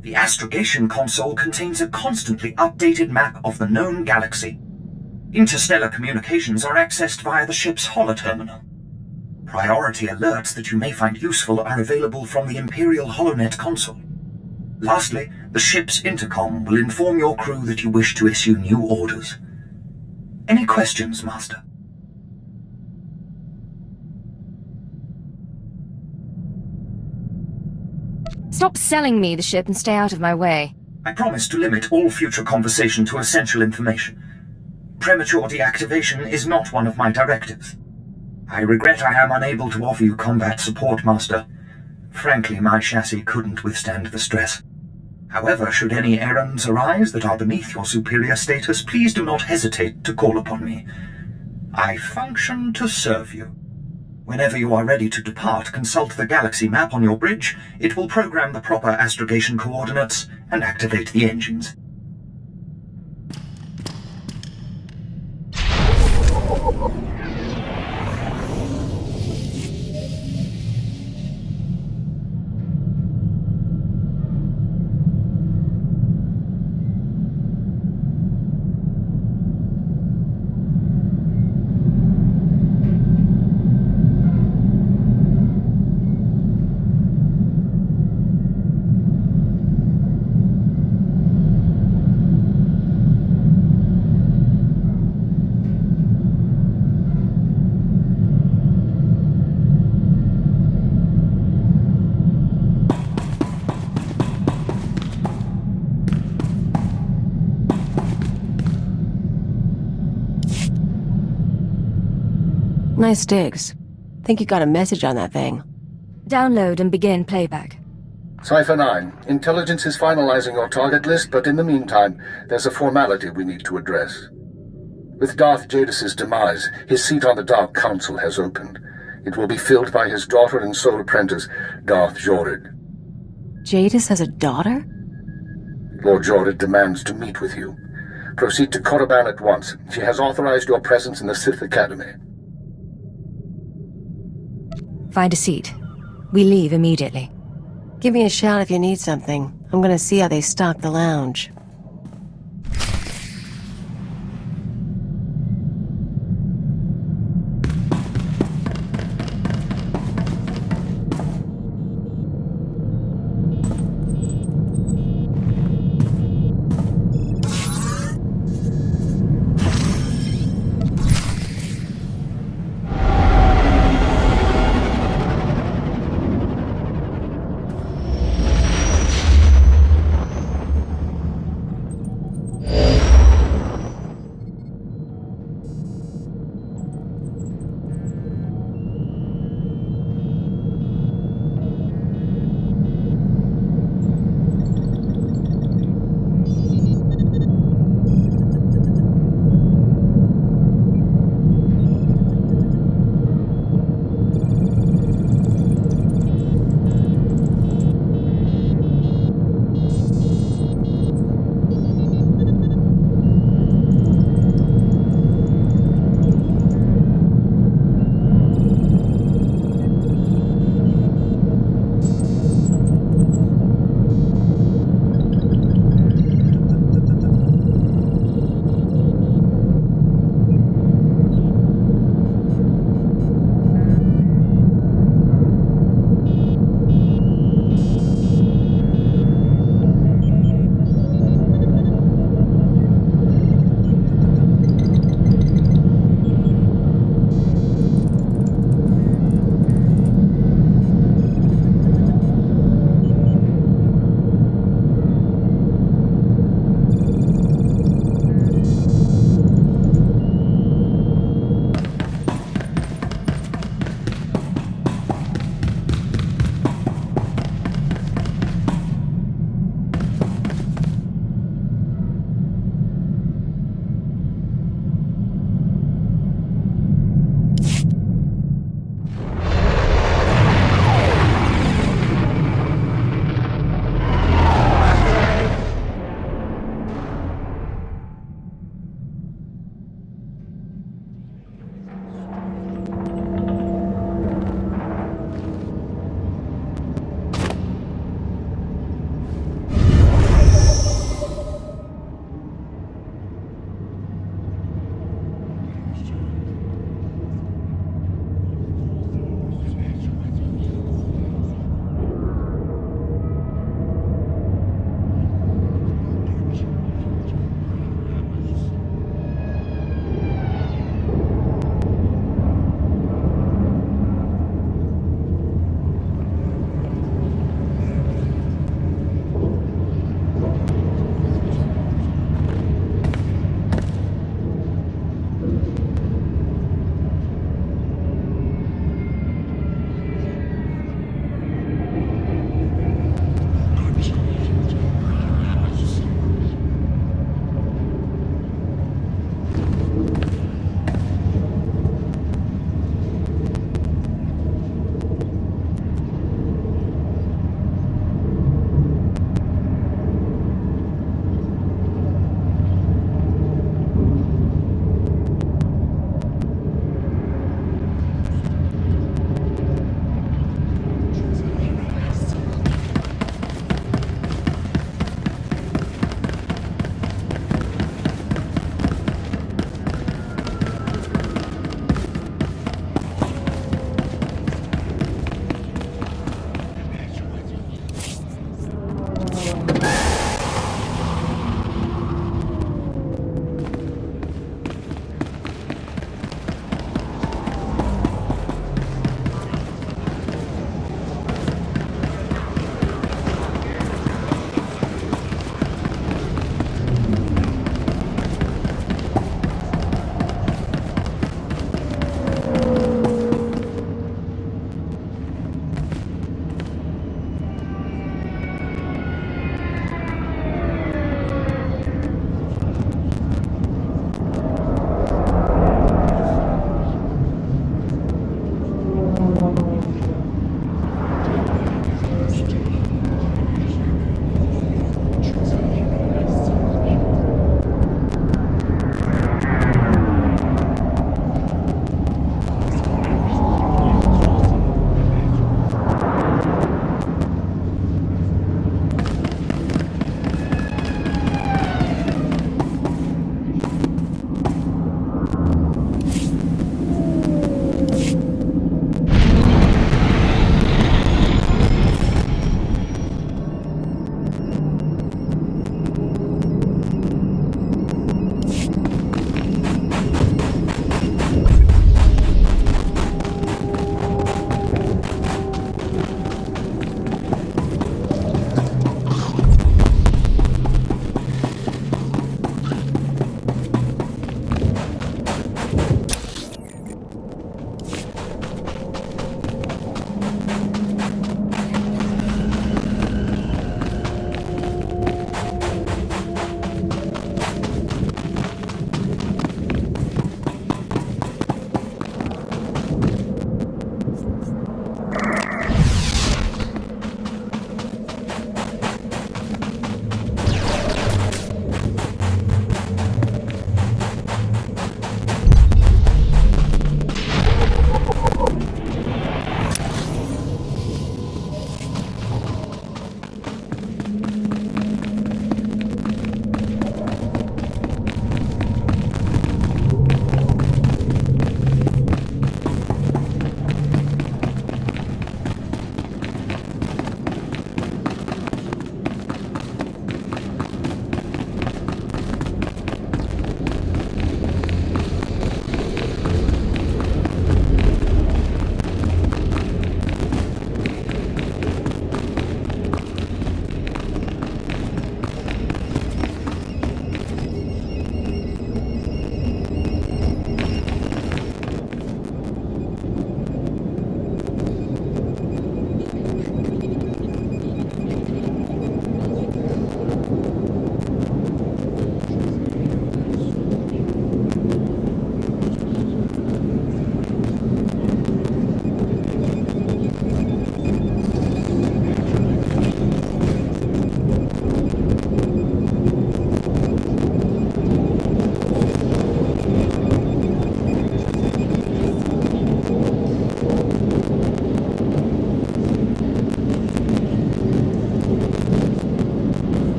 The astrogation console contains a constantly updated map of the known galaxy. Interstellar communications are accessed via the ship's holoterminal. Priority alerts that you may find useful are available from the Imperial HoloNet console. Lastly, the ship's intercom will inform your crew that you wish to issue new orders. Any questions, Master? Stop selling me the ship and stay out of my way. I promise to limit all future conversation to essential information. Premature deactivation is not one of my directives. I regret I am unable to offer you combat support, Master. Frankly, my chassis couldn't withstand the stress. However, should any errands arise that are beneath your superior status, please do not hesitate to call upon me. I function to serve you. Whenever you are ready to depart, consult the galaxy map on your bridge. It will program the proper astrogation coordinates and activate the engines. Nice digs. Think you got a message on that thing. Download and begin playback. Cypher 9, Intelligence is finalizing your target list, but in the meantime, there's a formality we need to address. With Darth Jadis' demise, his seat on the Dark Council has opened. It will be filled by his daughter and sole apprentice, Darth Jorid. Jadis has a daughter? Lord Jorid demands to meet with you. Proceed to Korriban at once. She has authorized your presence in the Sith Academy. Find a seat. We leave immediately. Give me a shout if you need something. I'm gonna see how they stock the lounge.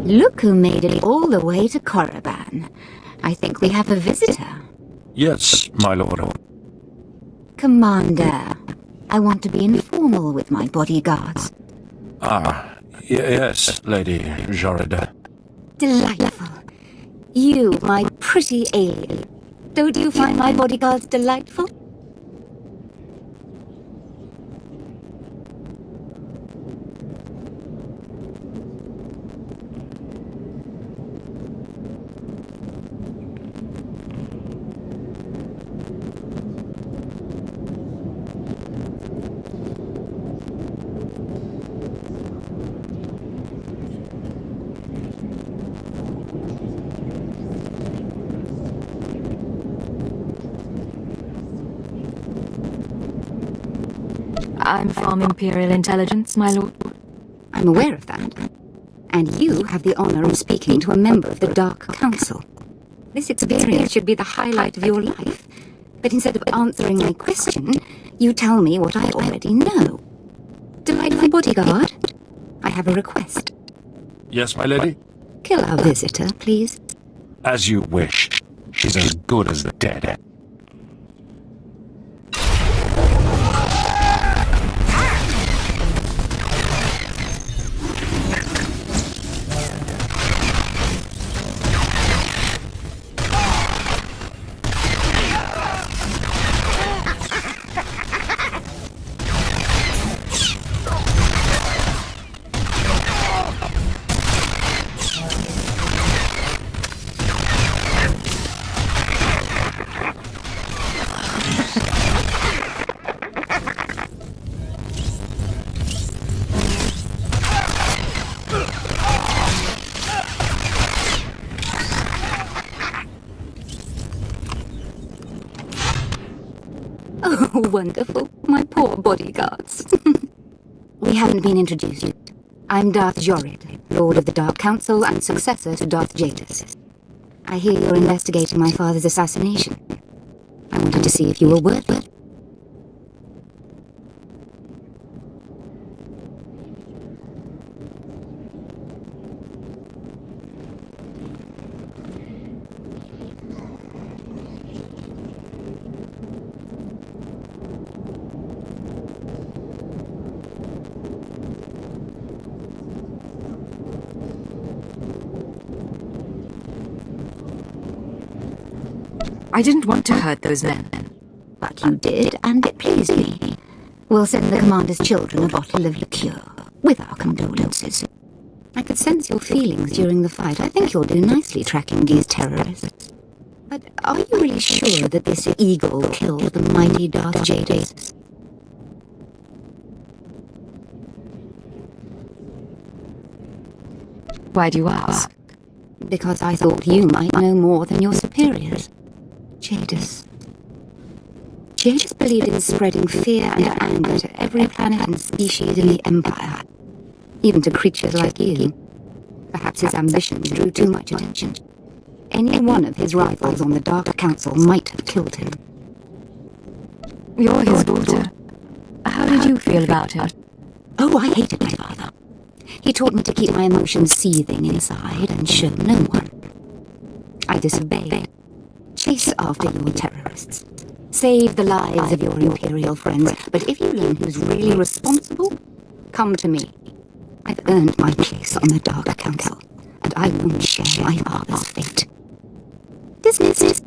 Look who made it all the way to Korriban. I think we have a visitor. Yes, my lord. Commander, I want to be informal with my bodyguards. Yes, Lady Jorida. Delightful. You, my pretty alien. Don't you find my bodyguards delightful? I'm from Imperial Intelligence, my lord. I'm aware of that. And you have the honor of speaking to a member of the Dark Council. This experience should be the highlight of your life. But instead of answering my question, you tell me what I already know. Delightful bodyguard, I have a request. Yes, my lady? Kill our visitor, please. As you wish. She's as good as dead. Oh, wonderful. My poor bodyguards. We haven't been introduced yet. I'm Darth Jorid, Lord of the Dark Council and successor to Darth Jadis. I hear you're investigating my father's assassination. I wanted to see if you were worth it. I didn't want to hurt those men. But you did, and it pleased me. We'll send the commander's children a bottle of liqueur, with our condolences. I could sense your feelings during the fight. I think you'll do nicely tracking these terrorists. But are you really sure that this eagle killed the mighty Darth Jadis? Why do you ask? Because I thought you might know more than your superiors. Jadis believed in spreading fear and anger to every planet and species in the Empire, even to creatures like you. Perhaps his ambitions drew too much attention. Any one of his rivals on the Dark Council might have killed him. You're his daughter. How did you feel about it? Oh, I hated my father. He taught me to keep my emotions seething inside and show no one. I disobeyed. Chase after your terrorists. Save the lives of your Imperial friends. But if you learn who's really responsible, come to me. I've earned my place on the Dark Council, and I won't share my father's fate. Dismissed.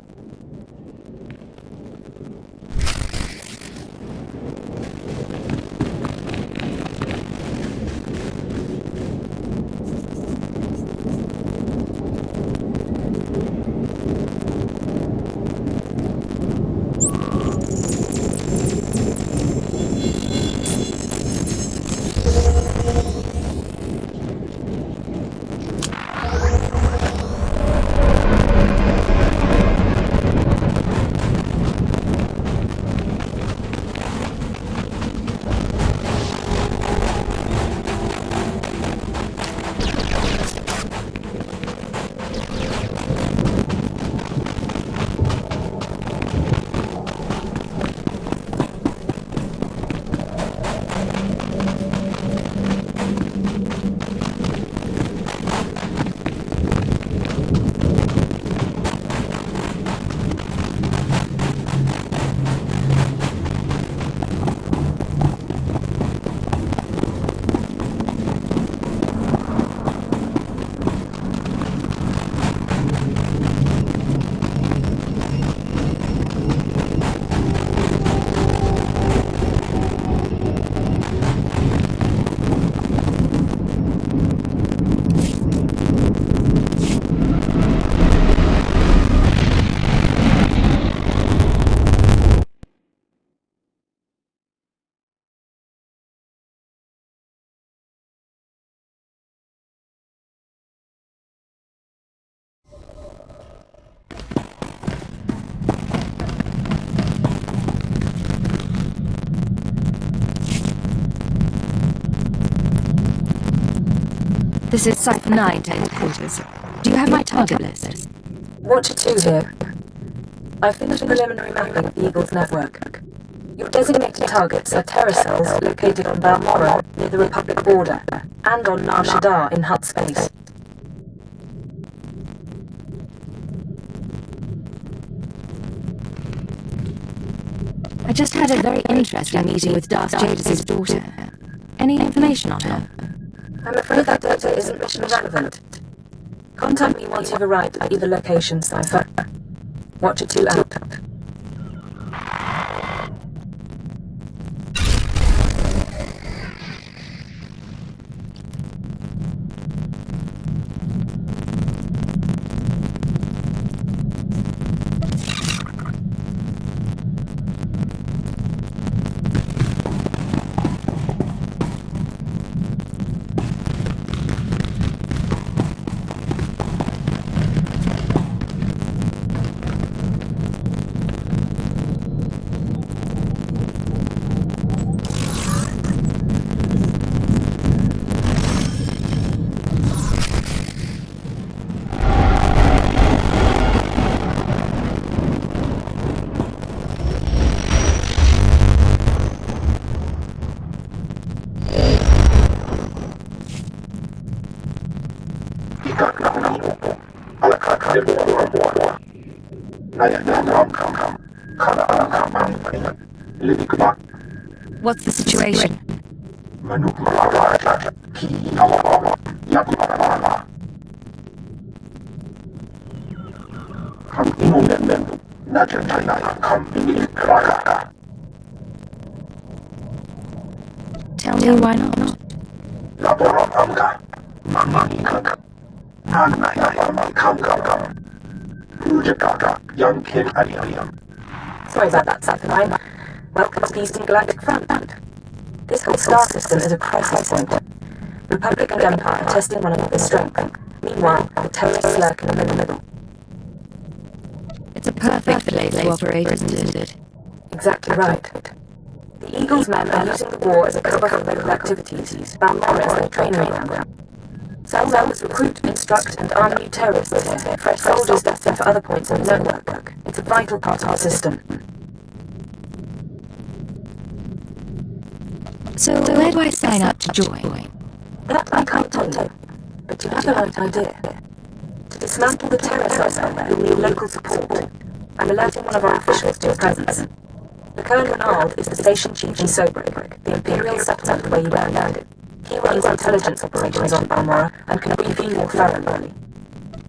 This is Cypher 9 to headquarters. Do you have my target list? Watcher 2 here. I finished preliminary mapping of the Eagle's network. Your designated targets are terror cells located on Balmorra near the Republic border, and on Nar Shaddaa in Hutt space. I just had a very interesting meeting with Darth Jadis' daughter. Any information on her? I'm afraid that data isn't mission relevant. Contact me once you've arrived at either location, Cypher. Watcher 2 out. What's the situation? Tell me why not? Sorry about that, Cypher 9. Welcome to the Eastern Galactic Front. This whole star system is a crisis point. Republic and Empire are testing one another's strength. Meanwhile, the terrorists lurk in the middle. It's a perfect place to operate, isn't it? Exactly right. The Eagle's men are using the war as a cover for local activities. Balmorra is their training ground. Cells recruit, instruct, and arm new terrorists here. Fresh soldiers destined for other points in the network. It's a vital part of the system. So where do I sign up to join? That I can't tell you, but you have the right idea. To dismantle the terror cell, you'll need local support. I'm alerting one of our officials to your presence. The Colonel Renald is the station chief in Sobrik, the Imperial settlement where you landed. He runs intelligence operations on Balmorra and can brief you more thoroughly.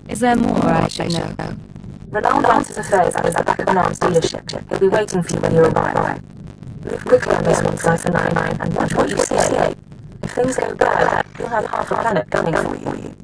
Is there more I should know? Renald runs his affairs out of the back of an arms dealership. He'll be waiting for you when you arrive. Move quickly on this one, Cypher 9, and watch what you say. If things go bad, you'll have half a planet gunning for you.